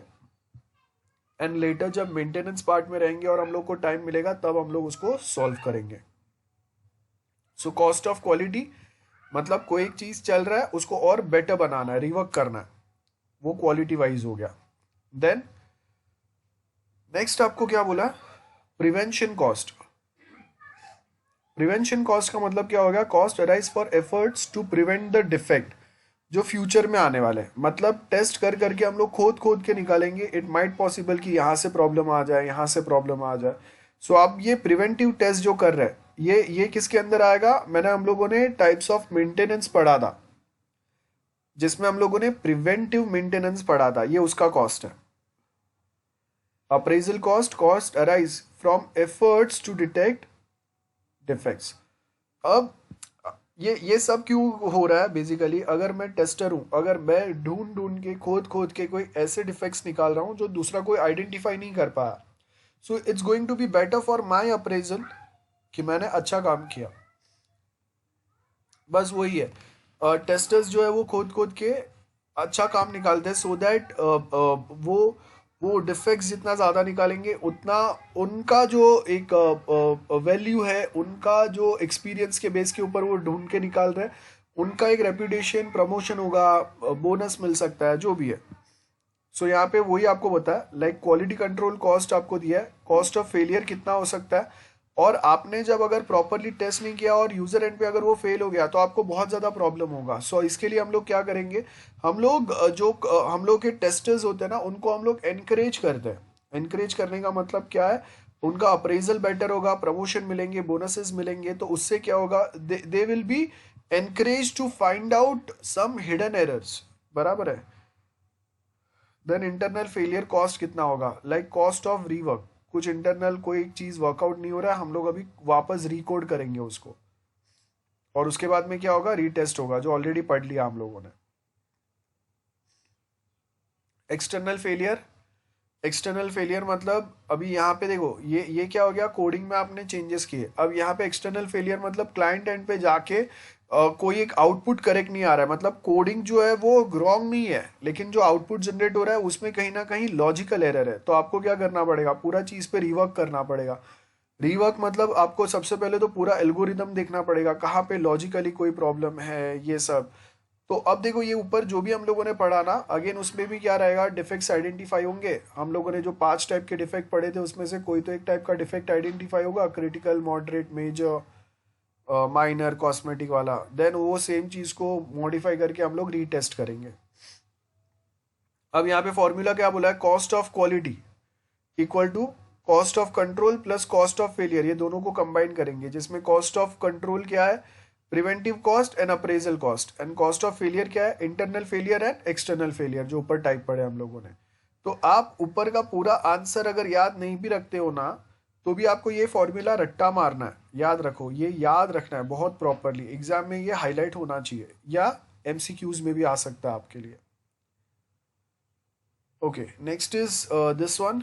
एंड लेटर जब मेंटेनेंस पार्ट में रहेंगे और हम लोग को टाइम मिलेगा तब हम लोग उसको सॉल्व करेंगे। सो कॉस्ट ऑफ क्वालिटी मतलब कोई एक चीज चल रहा है उसको और बेटर बनाना है, रिवर्क करना है, वो क्वालिटी वाइज हो गया। देन नेक्स्ट आपको क्या बोला, प्रिवेंशन कॉस्ट। प्रिवेंशन कॉस्ट का मतलब क्या हो गया, cost arise for efforts to prevent the defect जो फ्यूचर में आने वाले, मतलब टेस्ट कर करके हम लोग खोद के निकालेंगे। इट माइट पॉसिबल कि यहाँ से प्रॉब्लम आ जाए, यहाँ से प्रॉब्लम आ जाए। सो आप ये प्रिवेंटिव टेस्ट जो कर रहे हैं ये किसके अंदर आएगा, मैंने हम लोगों ने टाइप्स ऑफ मेंटेनेंस पढ़ा था जिसमें हम लोगों ने प्रिवेंटिव मेंटेनेंस पढ़ा था, ये उसका कॉस्ट है। Appraisal cost arise from efforts to detect defects. अब ये सब क्यों हो रहा है बेसिकली, अगर मैं टेस्टर हूं, अगर मैं ढूंढ के खोद के कोई ऐसे डिफेक्ट्स निकाल रहा हूं जो दूसरा कोई आइडेंटिफाई नहीं कर पाया, so it's going to be better for my appraisal कि मैंने अच्छा काम किया। बस वही है, टेस्टर्स जो है वो खोद के अच्छा काम निकालते हैं सो दैट वो डिफेक्ट्स जितना ज़्यादा निकालेंगे उतना उनका जो एक वैल्यू है, उनका जो एक्सपीरियंस के बेस के ऊपर वो ढूंढ के निकाल रहे हैं, उनका एक रेपुटेशन, प्रमोशन होगा, बोनस मिल सकता है, जो भी है। सो यहाँ पे वही आपको बताया, लाइक क्वालिटी कंट्रोल कॉस्ट आपको दिया है, कॉस्ट ऑफ फेलियर कितना हो सकता है, और आपने जब अगर प्रॉपरली टेस्ट नहीं किया और यूजर एंड पे अगर वो फेल हो गया तो आपको बहुत ज़्यादा प्रॉब्लम होगा। सो इसके लिए हम लोग क्या करेंगे, हम लोग के टेस्टर्स होते हैं ना, उनको हम लोग एनकरेज करते हैं। एनकरेज करने का मतलब क्या है, उनका अप्रेजल बेटर होगा, प्रमोशन मिलेंगे, बोनसेस मिलेंगे, तो उससे क्या होगा, they will be encourage to find out some hidden errors, बराबर है। देन इंटरनल फेलियर कॉस्ट कितना होगा, लाइक कॉस्ट ऑफ रीवर्क, कुछ इंटरनल कोई एक चीज वर्कआउट नहीं हो रहा है, हम लोग अभी वापस रिकोड करेंगे उसको, और उसके बाद में क्या होगा, रीटेस्ट होगा, जो ऑलरेडी पढ़ लिया हम लोगों ने। एक्सटर्नल फेलियर मतलब अभी यहाँ पे देखो, ये क्या हो गया, कोडिंग में आपने चेंजेस किए। अब यहाँ पे एक्सटर्नल फेलियर मतलब क्लाइंट एंड पे जाके कोई एक आउटपुट करेक्ट नहीं आ रहा है, मतलब कोडिंग जो है वो रॉन्ग नहीं है, लेकिन जो आउटपुट जनरेट हो रहा है उसमें कहीं ना कहीं लॉजिकल एरर है। तो आपको क्या करना पड़ेगा, पूरा चीज पे रिवर्क करना पड़ेगा। रिवर्क मतलब आपको सबसे पहले तो पूरा एल्गोरिदम देखना पड़ेगा, कहाँ पे लॉजिकली कोई प्रॉब्लम है, ये सब। तो अब देखो, ये ऊपर जो भी हम लोगों ने पढ़ा ना, अगेन उसमें भी क्या रहेगा, डिफेक्ट्स आइडेंटिफाई होंगे। हम लोगों ने जो 5 टाइप के डिफेक्ट पढ़े थे उसमें से कोई तो एक टाइप का डिफेक्ट आइडेंटिफाई होगा, critical, moderate, major, minor, cosmetic वाला। देन वो सेम चीज को मॉडिफाई करके हम लोग रीटेस्ट करेंगे। अब यहाँ पे फॉर्मूला क्या बोला है, cost of quality equal to cost of control plus cost of failure, ये दोनों को कंबाइन करेंगे, जिसमें कॉस्ट ऑफ कंट्रोल क्या है, preventive cost and appraisal cost, and cost of failure क्या है, internal failure and external failure, जो ऊपर टाइप पढ़े हम लोगों ने। तो आप ऊपर का पूरा आंसर अगर याद नहीं भी रखते हो ना, तो भी आपको ये फॉर्मूला रट्टा मारना है, याद रखो, ये याद रखना है बहुत प्रॉपरली। एग्जाम में ये हाईलाइट होना चाहिए या एमसीक्यूज में भी आ सकता है आपके लिए। Okay, next is this one,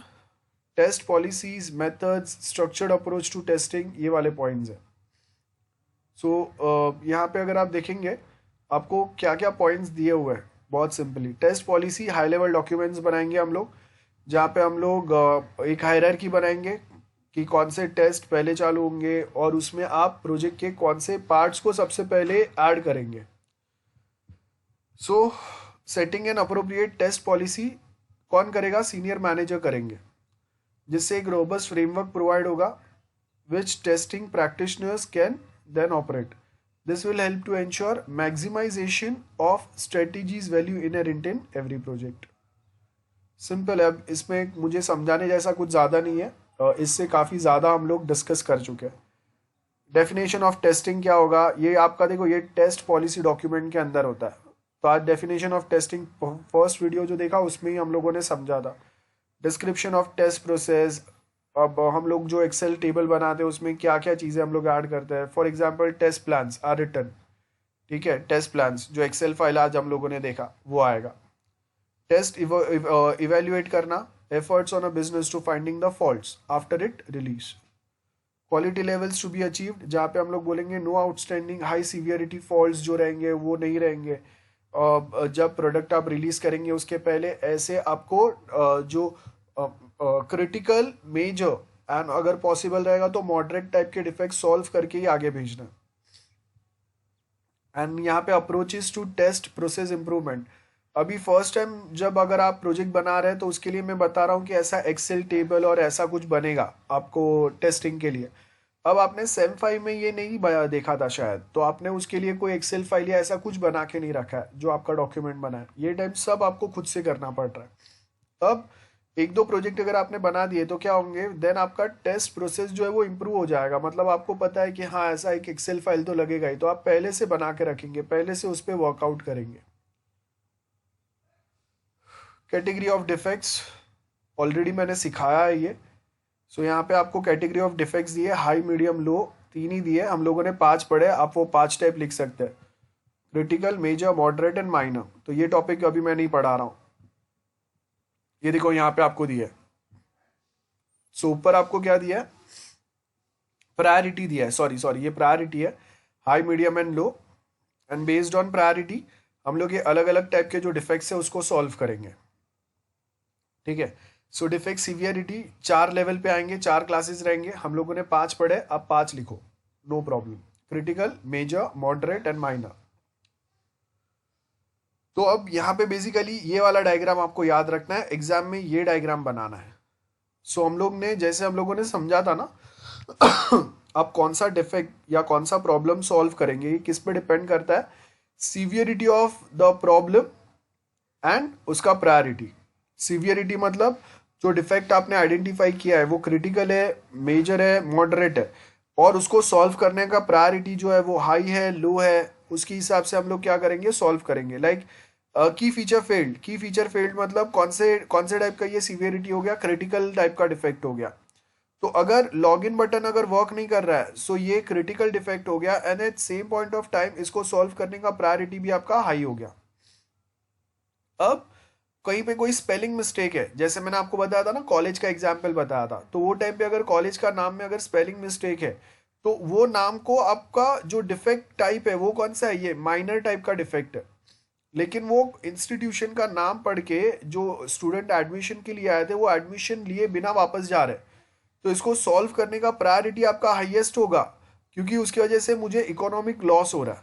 test policies, methods, structured approach to testing, ये वाले पॉइंट्स हैं। सो यहाँ पे अगर आप देखेंगे आपको क्या क्या पॉइंट्स दिए हुए हैं, बहुत simply. Test policy, high level documents बनाएंगे हम लोग, जहाँ पे हम लोग एक हायरार्की बनाएंगे कि कौन से टेस्ट पहले चालू होंगे और उसमें आप प्रोजेक्ट के कौन से पार्ट्स को सबसे पहले ऐड करेंगे। So setting an appropriate test policy कौन करेगा, सीनियर मैनेजर करेंगे, जिससे एक रोबस्ट फ्रेमवर्क प्रोवाइड होगा which testing practitioners can then operate. This will help to ensure maximization of strategies value inherent in every project. Simple है, अब इसमें मुझे समझाने जैसा कुछ ज़्यादा नहीं है, इससे काफ़ी ज़्यादा हम लोग डिस्कस कर चुके हैं। डेफिनेशन ऑफ टेस्टिंग क्या होगा, ये आपका देखो, ये टेस्ट पॉलिसी डॉक्यूमेंट के अंदर होता है। तो आज definition of testing first video जो देखा उसमें ही हम लोगों ने समझा था। डिस्क्रिप्शन ऑफ टेस्ट प्रोसेस, अब हम लोग जो एक्सेल टेबल बनाते हैं उसमें क्या क्या चीज़ें हम लोग ऐड करते हैं. For example test plans are written. ठीक है, टेस्ट प्लान्स जो एक्सेल फाइल आज हम लोगों ने देखा वो आएगा. टेस्ट इवेल्युएट करना, efforts on a business to finding the faults after it release. Quality levels to be achieved, जहाँ पे हम लोग बोलेंगे no outstanding high severity faults जो रहेंगे वो नहीं रहेंगे. जब प्रोडक्ट आप रिलीज करेंगे उसके पहले ऐसे आपको जो क्रिटिकल, मेजर एंड अगर पॉसिबल रहेगा तो मॉडरेट टाइप के डिफेक्ट सॉल्व करके ही आगे भेजना. एंड यहाँ पे approaches to test process improvement. अभी फर्स्ट टाइम जब अगर आप प्रोजेक्ट बना रहे हैं तो उसके लिए मैं बता रहा हूँ कि ऐसा एक्सेल टेबल और ऐसा कुछ बनेगा आपको टेस्टिंग के लिए. अब आपने सेम 5 में ये नहीं देखा था शायद, तो आपने उसके लिए कोई एक्सेल फाइल या ऐसा कुछ बना के नहीं रखा है जो आपका डॉक्यूमेंट बना है. ये टाइप सब आपको खुद से करना पड़ रहा है. अब 1-2 प्रोजेक्ट अगर आपने बना दिए तो क्या होंगे, देन आपका टेस्ट प्रोसेस जो है वो इम्प्रूव हो जाएगा. मतलब आपको पता है कि हाँ ऐसा एक एक्सेल फाइल तो लगेगा ही, तो आप पहले से बना के रखेंगे, पहले से उस पर वर्कआउट करेंगे. कैटेगरी ऑफ डिफेक्ट्स ऑलरेडी मैंने सिखाया है ये. सो यहाँ पे आपको कैटेगरी ऑफ डिफेक्ट्स दिए, हाई, मीडियम, लो 3 ही दिए. हम लोगों ने 5 पढ़े, आप वो 5 टाइप लिख सकते हैं. Critical, major, moderate and minor. तो ये टॉपिक अभी मैं नहीं पढ़ा रहा हूँ. ये देखो यहाँ पे आपको दिया है. सो ऊपर आपको क्या दिया है, प्रायोरिटी दिया है. सॉरी ये प्रायोरिटी है, high, medium and low. And based on priority हम लोग ये अलग अलग टाइप के जो डिफेक्ट्स है उसको सॉल्व करेंगे. ठीक है. सो डिफेक्ट सीवियरिटी 4 लेवल पे आएंगे, 4 क्लासेस रहेंगे. हम लोगों ने 5 पढ़े, आप 5 लिखो, no problem. Critical, major, moderate and minor. तो अब यहाँ पे बेसिकली ये वाला डायग्राम आपको याद रखना है, एग्जाम में ये डायग्राम बनाना है. सो हम लोग ने जैसे हम लोगों ने समझा था ना आप कौन सा डिफेक्ट या कौन सा प्रॉब्लम सॉल्व करेंगे ये किस पे डिपेंड करता है, severity of the problem and उसका प्रायोरिटी. सीवियरिटी मतलब जो डिफेक्ट आपने आइडेंटिफाई किया है वो क्रिटिकल है, मेजर है, मॉडरेट है, और उसको सॉल्व करने का प्रायोरिटी जो है वो हाई है, लो है, उसके हिसाब से हम लोग क्या करेंगे, सॉल्व करेंगे. लाइक की फीचर फेल्ड. की फीचर फेल्ड मतलब कौन से टाइप का ये सीवियरिटी हो गया, क्रिटिकल टाइप का डिफेक्ट हो गया. तो अगर लॉगिन बटन अगर वर्क नहीं कर रहा है सो ये क्रिटिकल डिफेक्ट हो गया. And at same point of time इसको सॉल्व करने का प्रायोरिटी भी आपका हाई हो गया. अब कहीं पे कोई स्पेलिंग मिस्टेक है, जैसे मैंने आपको बताया था ना, कॉलेज का एग्जाम्पल बताया था, तो वो टाइम पे अगर कॉलेज का नाम में अगर स्पेलिंग मिस्टेक है तो वो नाम को आपका जो डिफेक्ट टाइप है वो कौन सा है, ये माइनर टाइप का डिफेक्ट है. लेकिन वो इंस्टीट्यूशन का नाम पढ़ के जो स्टूडेंट एडमिशन के लिए आए थे वो एडमिशन लिए बिना वापस जा रहे, तो इसको सॉल्व करने का प्रायोरिटी आपका हाईएस्ट होगा, क्योंकि उसकी वजह से मुझे इकोनॉमिक लॉस हो रहा है.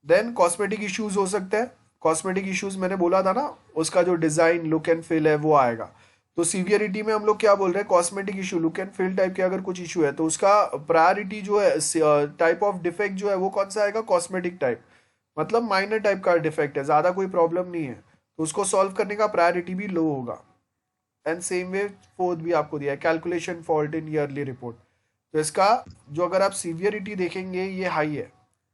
देन कॉस्मेटिक इश्यूज हो सकते हैं. कॉस्मेटिक इश्यूज मैंने बोला था ना, उसका जो डिजाइन, लुक एंड फील है वो आएगा. तो सीवियरिटी में हम लोग क्या बोल रहे हैं, cosmetic issue, look and feel type के अगर कुछ इशू है तो उसका प्रायोरिटी जो है, टाइप ऑफ डिफेक्ट जो है वो कौन सा आएगा, कॉस्मेटिक टाइप. मतलब माइनर टाइप का डिफेक्ट है, ज्यादा कोई प्रॉब्लम नहीं है, तो उसको सॉल्व करने का प्रायोरिटी भी लो होगा. एंड सेम वे फोर्थ भी आपको दिया है, calculation fault in yearly report. तो इसका जो अगर आप सीवियरिटी देखेंगे ये हाई है,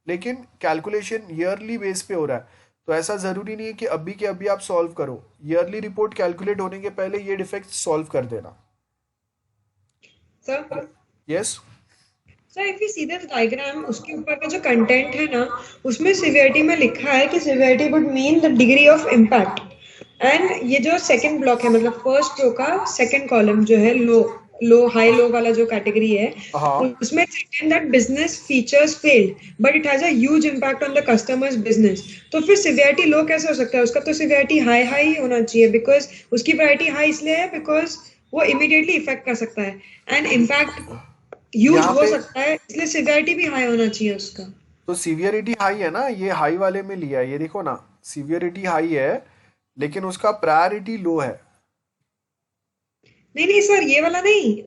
लेकिन कैलकुलेशन ईयरली बेस पे हो रहा है, तो ऐसा जरूरी नहीं है कि अभी के अभी आप सॉल्व करो. ईयरली रिपोर्ट कैलकुलेट होने के पहले ये डिफेक्ट सॉल्व कर देना. Sir yes sir, if you see this diagram, उसके ऊपर का जो कंटेंट है ना, उसमें सिवियरिटी में लिखा है कि severity would mean the degree of impact. And ये जो सेकंड ब्लॉक है, मतलब फर्स्ट रो का सेकंड कॉलम जो है, लो हाई लो वाला जो कैटेगरी है, उसमें that business features failed but it has a huge impact on the customers business. तो फिर सिवियरिटी लो कैसे हो सकता है, उसका तो सिवियरिटी हाई ही होना चाहिए, बिकॉज उसकी प्रायोरिटी हाई इसलिए है बिकॉज वो इमीडिएटली इफेक्ट कर सकता है एंड इम्पैक्ट ह्यूज हो सकता है, इसलिए सिवियरिटी भी हाई होना चाहिए उसका. तो सीवियरिटी हाई है ना, ये हाई वाले में लिया है, ये देखो ना, सीवियरिटी हाई है लेकिन उसका प्रायोरिटी लो है. नहीं सर, ये वाला नहीं,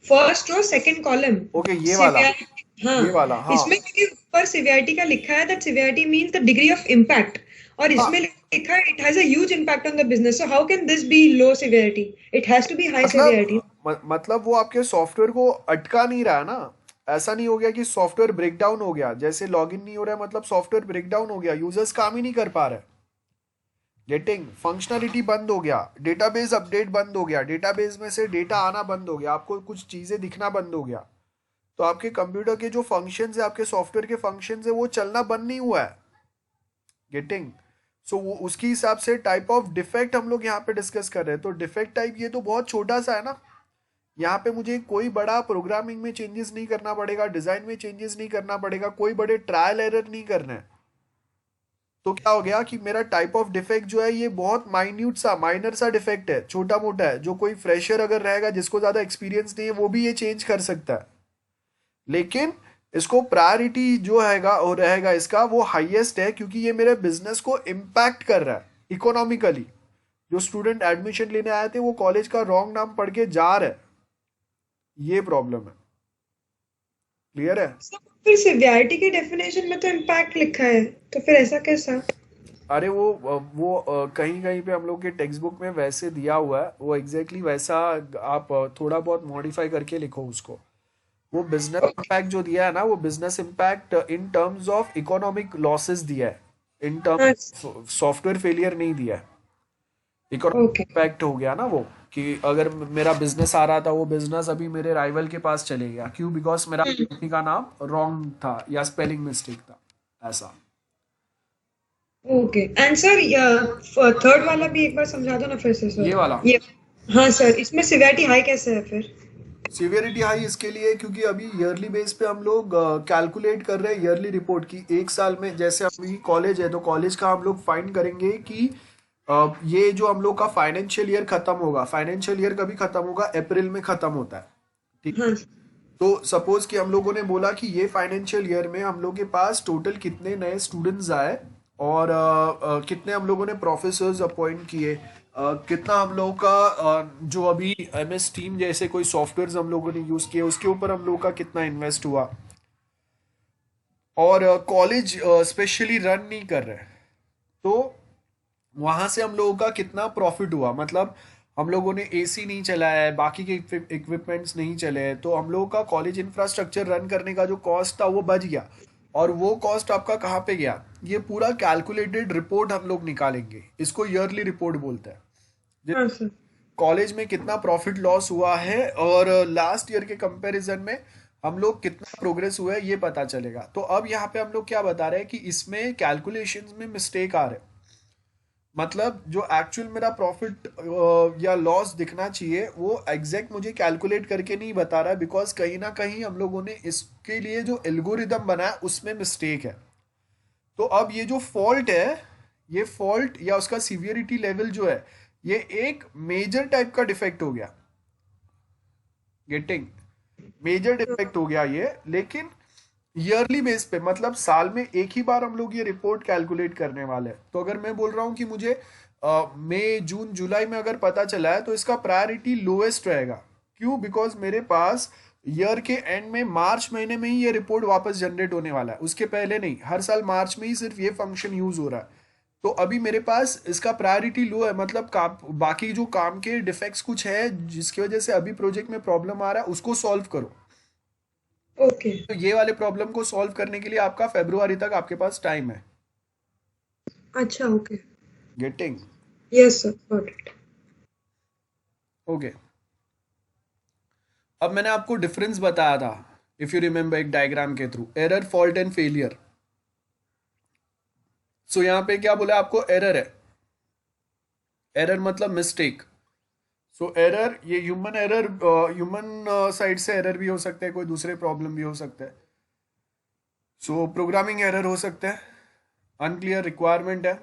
first row second column. Okay, ये वाला. हाँ, ये वाला, हाँ. इसमें क्योंकि ऊपर सिवियरिटी का लिखा है that severity means the degree of impact, और इसमें लिखा है it has a huge impact on the business. So how can this be low severity, it has to be high severity. मतलब वो आपके सॉफ्टवेयर को अटका नहीं रहा है ना. ऐसा नहीं हो गया कि सॉफ्टवेयर ब्रेकडाउन हो गया, जैसे लॉगिन नहीं हो रहा है मतलब सॉफ्टवेयर ब्रेकडाउन हो गया, यूजर्स काम ही नहीं कर पा रहे. गेटिंग फंक्शनलिटी बंद हो गया, डेटाबेस अपडेट बंद हो गया, डेटाबेस में से डेटा आना बंद हो गया, आपको कुछ चीजें दिखना बंद हो गया, तो आपके कंप्यूटर के जो फंक्शंस है, आपके सॉफ्टवेयर के फंक्शंस है, वो चलना बंद नहीं हुआ है। गेटिंग सो वो उसके हिसाब से टाइप ऑफ डिफेक्ट हम लोग यहाँ पे डिस्कस कर रहे हैं। तो डिफेक्ट टाइप ये तो बहुत छोटा सा है ना, यहाँ पे मुझे कोई बड़ा प्रोग्रामिंग में चेंजेस नहीं करना पड़ेगा, डिजाइन में चेंजेस नहीं करना पड़ेगा, कोई बड़े ट्रायल एरर नहीं करना है। तो क्या हो गया कि मेरा टाइप ऑफ डिफेक्ट जो है ये बहुत माइन्यूट सा, माइनर सा डिफेक्ट है, छोटा मोटा है, जो कोई फ्रेशर अगर रहेगा जिसको ज्यादा एक्सपीरियंस नहीं है वो भी ये चेंज कर सकता है। लेकिन इसको प्रायोरिटी जो हैगा और रहेगा इसका वो हाईएस्ट है, क्योंकि ये मेरे बिजनेस को इम्पैक्ट कर रहा है इकोनॉमिकली। जो स्टूडेंट एडमिशन लेने आए थे वो कॉलेज का रॉन्ग नाम पढ़ के जा रहे, ये प्रॉब्लम है। क्लियर है? फिर सिवियरिटी के डेफिनेशन में तो इम्पैक्ट लिखा है, तो फिर ऐसा कैसा? अरे वो कहीं कहीं पे हम लोग के टेक्स्ट बुक में वैसे दिया हुआ है, वो एग्जैक्टली वैसा आप थोड़ा बहुत मॉडिफाई करके लिखो उसको। वो बिजनेस इम्पैक्ट जो दिया है ना, वो business impact in terms of economic losses दिया है, इन टर्म्स सॉफ्टवेयर फेलियर नहीं दिया है। इकोनॉमिक इम्पैक्ट हो गया ना वो, कि अगर मेरा बिजनेस आ रहा था वो बिजनेस अभी मेरे राइवल के पास चले गया, क्यों? बिकॉज मेरा कंपनी का नाम रॉन्ग था या स्पेलिंग मिस्टेक था, ऐसा। ओके एंड सर थर्ड वाला भी एक बार समझा दो ना फिर से सर। ये वाला? हाँ सर, इसमें सिवियरिटी हाई कैसे है फिर? सिवियरिटी हाई इसके लिए क्योंकि अभी ईयरली बेस पे हम लोग कैलकुलेट कर रहे हैं ईयरली रिपोर्ट की। एक साल में जैसे अभी कॉलेज है तो कॉलेज का हम लोग फाइंड करेंगे कि ये जो हम लोग का फाइनेंशियल ईयर खत्म होगा, फाइनेंशियल ईयर कभी खत्म होगा? अप्रैल में खत्म होता है, ठीक है? तो सपोज कि हम लोगों ने बोला कि ये फाइनेंशियल ईयर में हम लोग के पास टोटल कितने नए स्टूडेंट्स आए और कितने हम लोगों ने प्रोफेसर्स अपॉइंट किए, कितना हम लोगों का जो अभी MS टीम जैसे कोई सॉफ्टवेयर हम लोगों ने यूज किए उसके ऊपर हम लोगों का कितना इन्वेस्ट हुआ, और कॉलेज स्पेशली रन नहीं कर रहे तो वहां से हम लोगों का कितना प्रॉफिट हुआ। मतलब हम लोगों ने AC नहीं चलाया है, बाकी के इक्विपमेंट्स नहीं चले हैं, तो हम लोगों का कॉलेज इंफ्रास्ट्रक्चर रन करने का जो कॉस्ट था वो बच गया। और वो कॉस्ट आपका कहाँ पे गया? ये पूरा कैलकुलेटेड रिपोर्ट हम लोग निकालेंगे, इसको ईयरली रिपोर्ट बोलते हैं। कॉलेज में कितना प्रॉफिट लॉस हुआ है और लास्ट ईयर के कंपैरिजन में हम लोग कितना प्रोग्रेस हुआ है ये पता चलेगा। तो अब यहाँ पे हम लोग क्या बता रहे हैं कि इसमें कैलकुलेशंस में मिस्टेक आ रहे, मतलब जो एक्चुअल मेरा प्रॉफिट या लॉस दिखना चाहिए वो एग्जैक्ट मुझे कैलकुलेट करके नहीं बता रहा है, बिकॉज कहीं ना कहीं हम लोगों ने इसके लिए जो एल्गोरिदम बनाया उसमें मिस्टेक है। तो अब ये जो फॉल्ट है, ये फॉल्ट या उसका सीवियरिटी लेवल जो है ये एक मेजर टाइप का डिफेक्ट हो गया। गेटिंग? मेजर डिफेक्ट हो गया ये, लेकिन ईयरली बेस पे, मतलब साल में एक ही बार हम लोग ये रिपोर्ट कैलकुलेट करने वाले हैं। तो अगर मैं बोल रहा हूँ कि मुझे मई जून जुलाई में अगर पता चला है तो इसका प्रायोरिटी लोएस्ट रहेगा। क्यों? बिकॉज मेरे पास ईयर के एंड में मार्च महीने में ही ये रिपोर्ट वापस जनरेट होने वाला है, उसके पहले नहीं। हर साल मार्च में ही सिर्फ ये फंक्शन यूज हो रहा है, तो अभी मेरे पास इसका प्रायोरिटी लो है। मतलब बाकी जो काम के डिफेक्ट्स कुछ है जिसकी वजह से अभी प्रोजेक्ट में प्रॉब्लम आ रहा है उसको सॉल्व करो। ओके तो ये वाले प्रॉब्लम को सॉल्व करने के लिए आपका फरवरी तक आपके पास टाइम है। अच्छा okay, getting? Yes sir, got it. Okay, अब मैंने आपको डिफरेंस बताया था इफ यू रिमेम्बर एक डायग्राम के through, error, fault and failure. So यहाँ पे क्या बोला आपको? एरर है। एरर मतलब मिस्टेक। सो एरर, ये ह्यूमन एरर, ह्यूमन साइड से एरर भी हो सकता है, कोई दूसरे प्रॉब्लम भी हो सकता है। सो प्रोग्रामिंग एरर हो सकता है, अनक्लियर रिक्वायरमेंट है,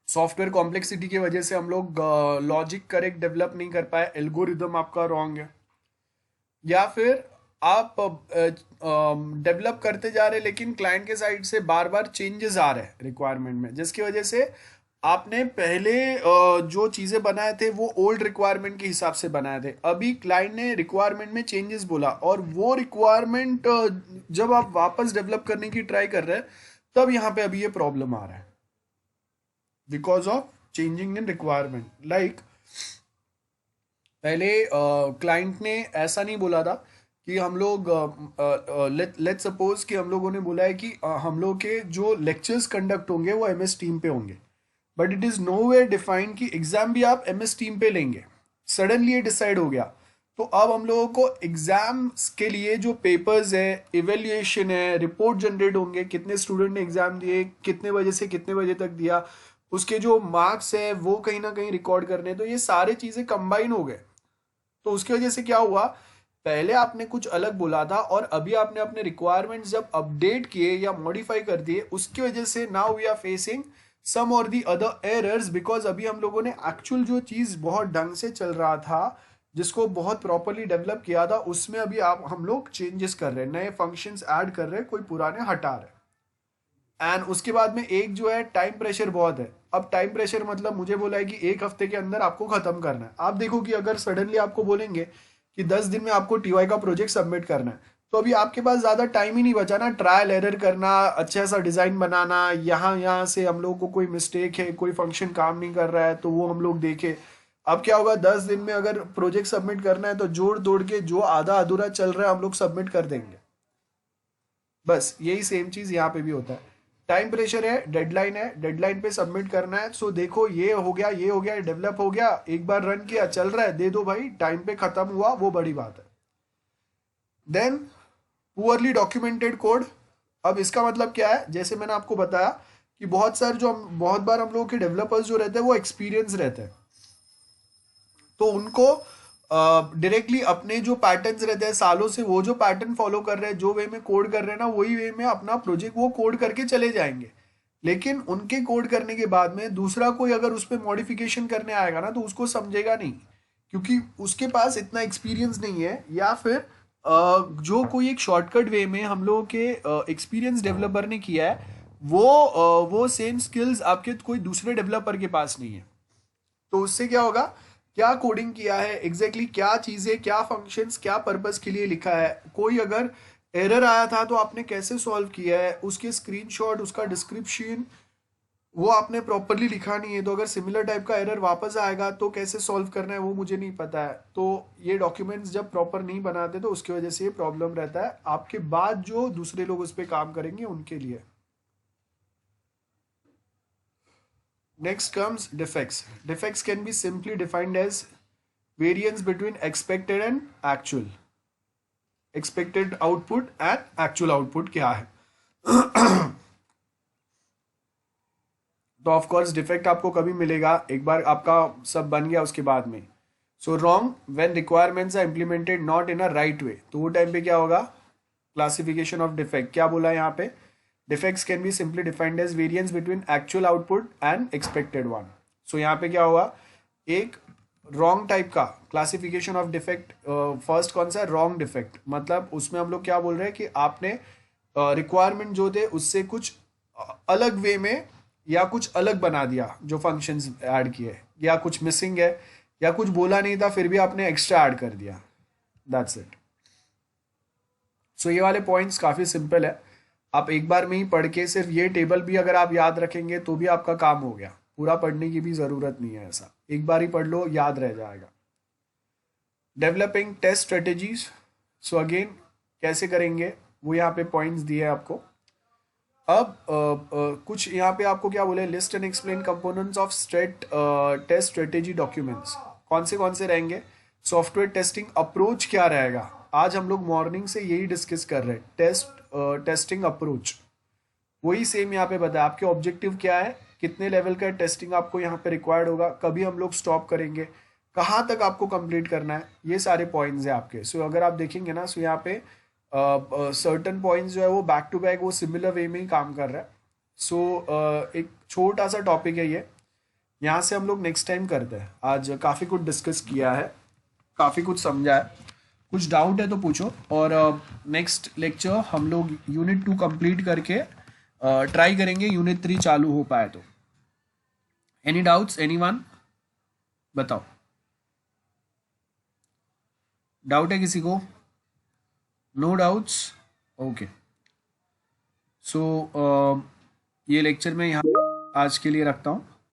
सॉफ्टवेयर कॉम्प्लेक्सिटी की वजह से हम लोग लॉजिक करेक्ट डेवलप नहीं कर पाए, एल्गोरिदम आपका रॉन्ग है, या फिर आप डेवलप करते जा रहे लेकिन क्लाइंट के साइड से बार बार चेंजेस आ रहे हैं रिक्वायरमेंट में, जिसकी वजह से आपने पहले जो चीजें बनाए थे वो ओल्ड रिक्वायरमेंट के हिसाब से बनाए थे, अभी क्लाइंट ने रिक्वायरमेंट में चेंजेस बोला और वो रिक्वायरमेंट जब आप वापस डेवलप करने की ट्राई कर रहे हैं तब यहाँ पे अभी ये प्रॉब्लम आ रहा है because of changing in requirement. Like पहले क्लाइंट ने ऐसा नहीं बोला था कि हम लोग लेट सपोज कि हम लोगों ने बोला है कि हम लोग के जो लेक्चर्स कंडक्ट होंगे वो MS टीम पे होंगे, but it is nowhere defined कि एग्जाम भी आप MS टीम पे लेंगे। सडनली ये डिसाइड हो गया। तो अब हम लोगों को एग्जाम्स के लिए जो पेपर्स है, इवेल्युएशन है, रिपोर्ट जनरेट होंगे, कितने स्टूडेंट ने एग्जाम दिए, कितने बजे से कितने बजे तक दिया, उसके जो मार्क्स है वो कहीं ना कहीं रिकॉर्ड करने, तो ये सारी चीजें कंबाइन हो गए। तो उसकी वजह से क्या हुआ, पहले आपने कुछ अलग बोला था और अभी आपने अपने रिक्वायरमेंट्स जब अपडेट किए या मॉडिफाई कर दिए, उसकी वजह से now we are facing some or the other errors, because अभी हम लोगों ने एक्चुअल जो चीज बहुत ढंग से चल रहा था, जिसको बहुत प्रॉपरली डेवलप किया था, उसमें अभी आप हम लोग चेंजेस कर रहे हैं, नए फंक्शंस ऐड कर रहे हैं, कोई पुराने हटा रहे हैं। एंड उसके बाद में एक जो है टाइम प्रेशर बहुत है। अब टाइम प्रेशर मतलब मुझे बोला है कि 1 हफ्ते के अंदर आपको खत्म करना है। आप देखो कि अगर सडनली आपको बोलेंगे कि 10 दिन में आपको TY का प्रोजेक्ट सबमिट करना है, तो अभी आपके पास ज्यादा टाइम ही नहीं बचा ना, ट्रायल एरर करना, अच्छा सा डिजाइन बनाना, यहाँ से हम लोग को कोई मिस्टेक है, कोई फंक्शन काम नहीं कर रहा है तो वो हम लोग देखे। अब क्या होगा, 10 दिन में अगर प्रोजेक्ट सबमिट करना है तो जोड़ तोड़ के जो आधा अधूरा चल रहा है हम लोग सबमिट कर देंगे। बस यही सेम चीज यहाँ पे भी होता है। टाइम प्रेशर है, डेडलाइन है, डेडलाइन पे सबमिट करना है। सो देखो ये हो गया, ये हो गया, डेवलप हो गया, एक बार रन किया, चल रहा है, दे दो भाई, टाइम पे खत्म हुआ, वो बड़ी बात है। Then poorly documented code. अब इसका मतलब क्या है, जैसे मैंने आपको बताया कि बहुत बार हम लोगों के डेवलपर्स जो रहते हैं वो एक्सपीरियंस रहते हैं, तो उनको डायरेक्टली अपने जो पैटर्न्स रहते हैं सालों से, वो जो पैटर्न फॉलो कर रहे हैं, जो वे में कोड कर रहे हैं ना, वही वे में अपना प्रोजेक्ट वो कोड करके चले जाएंगे। लेकिन उनके कोड करने के बाद में दूसरा कोई अगर उस पर मॉडिफिकेशन करने आएगा ना, तो उसको समझेगा नहीं, क्योंकि उसके पास इतना एक्सपीरियंस नहीं है, या फिर जो कोई एक शॉर्टकट वे में हम लोगों के एक्सपीरियंस डेवलपर ने किया है, वो सेम स्किल्स आपके कोई दूसरे डेवलपर के पास नहीं है। तो उससे क्या होगा, क्या कोडिंग किया है, एग्जैक्टली क्या चीजें, क्या फंक्शंस, क्या पर्पस के लिए लिखा है, कोई अगर एरर आया था तो आपने कैसे सॉल्व किया है, उसके स्क्रीनशॉट, उसका डिस्क्रिप्शन वो आपने प्रॉपरली लिखा नहीं है। तो अगर सिमिलर टाइप का एरर वापस आएगा तो कैसे सॉल्व करना है वो मुझे नहीं पता है। तो ये डॉक्यूमेंट्स जब प्रॉपर नहीं बनाते तो उसकी वजह से ये प्रॉब्लम रहता है आपके बाद जो दूसरे लोग उस पर काम करेंगे उनके लिए। Next comes defects. Defects can be simply defined as variance between expected and actual. Expected output and actual output क्या है? तो ऑफ कोर्स डिफेक्ट आपको कभी मिलेगा, एक बार आपका सब बन गया उसके बाद में। So wrong when requirements are implemented not in a right way, तो वो टाइम पे क्या होगा, क्लासिफिकेशन ऑफ डिफेक्ट। क्या बोला है यहाँ पे, defects can be simply defined as variance between actual output and expected one. So यहाँ पे क्या होगा, एक wrong type का classification of defect, first कौन सा, wrong defect, मतलब उसमें हम लोग क्या बोल रहे हैं कि आपने requirement जो थे उससे कुछ अलग वे में या कुछ अलग बना दिया, जो functions ऐड किए, या कुछ missing है, या कुछ बोला नहीं था फिर भी आपने एक्स्ट्रा ऐड कर दिया, that's it. So ये वाले पॉइंट्स काफ़ी सिंपल है, आप एक बार में ही पढ़ के सिर्फ ये टेबल भी अगर आप याद रखेंगे तो भी आपका काम हो गया, पूरा पढ़ने की भी ज़रूरत नहीं है, ऐसा एक बार ही पढ़ लो याद रह जाएगा। Developing test strategies, so again कैसे करेंगे वो यहाँ पे पॉइंट्स दिए हैं आपको। अब कुछ यहाँ पे आपको क्या बोले, list and explain components of test strategy documents, कौन से रहेंगे, सॉफ्टवेयर टेस्टिंग अप्रोच क्या रहेगा, आज हम लोग मॉर्निंग से यही डिस्कस कर रहे हैं, टेस्टिंग अप्रोच वही सेम यहाँ पे बताया, आपके ऑब्जेक्टिव क्या है, कितने लेवल का टेस्टिंग आपको यहाँ पे रिक्वायर्ड होगा, कभी हम लोग स्टॉप करेंगे, कहाँ तक आपको कंप्लीट करना है, ये सारे पॉइंट्स हैं आपके। सो अगर आप देखेंगे ना, सो यहाँ पे सर्टन पॉइंट्स जो है वो बैक टू बैक वो सिमिलर वे में ही काम कर रहा है। सो एक छोटा सा टॉपिक है ये, यहाँ से हम लोग नेक्स्ट टाइम करते हैं। आज काफ़ी कुछ डिस्कस किया है, काफ़ी कुछ समझा है, कुछ डाउट है तो पूछो, और नेक्स्ट लेक्चर हम लोग यूनिट 2 कंप्लीट करके ट्राई करेंगे यूनिट 3 चालू हो पाए तो। एनी डाउट्स, एनीवन, बताओ, डाउट है किसी को? No doubts, okay. सो ये लेक्चर मैं यहाँ आज के लिए रखता हूँ।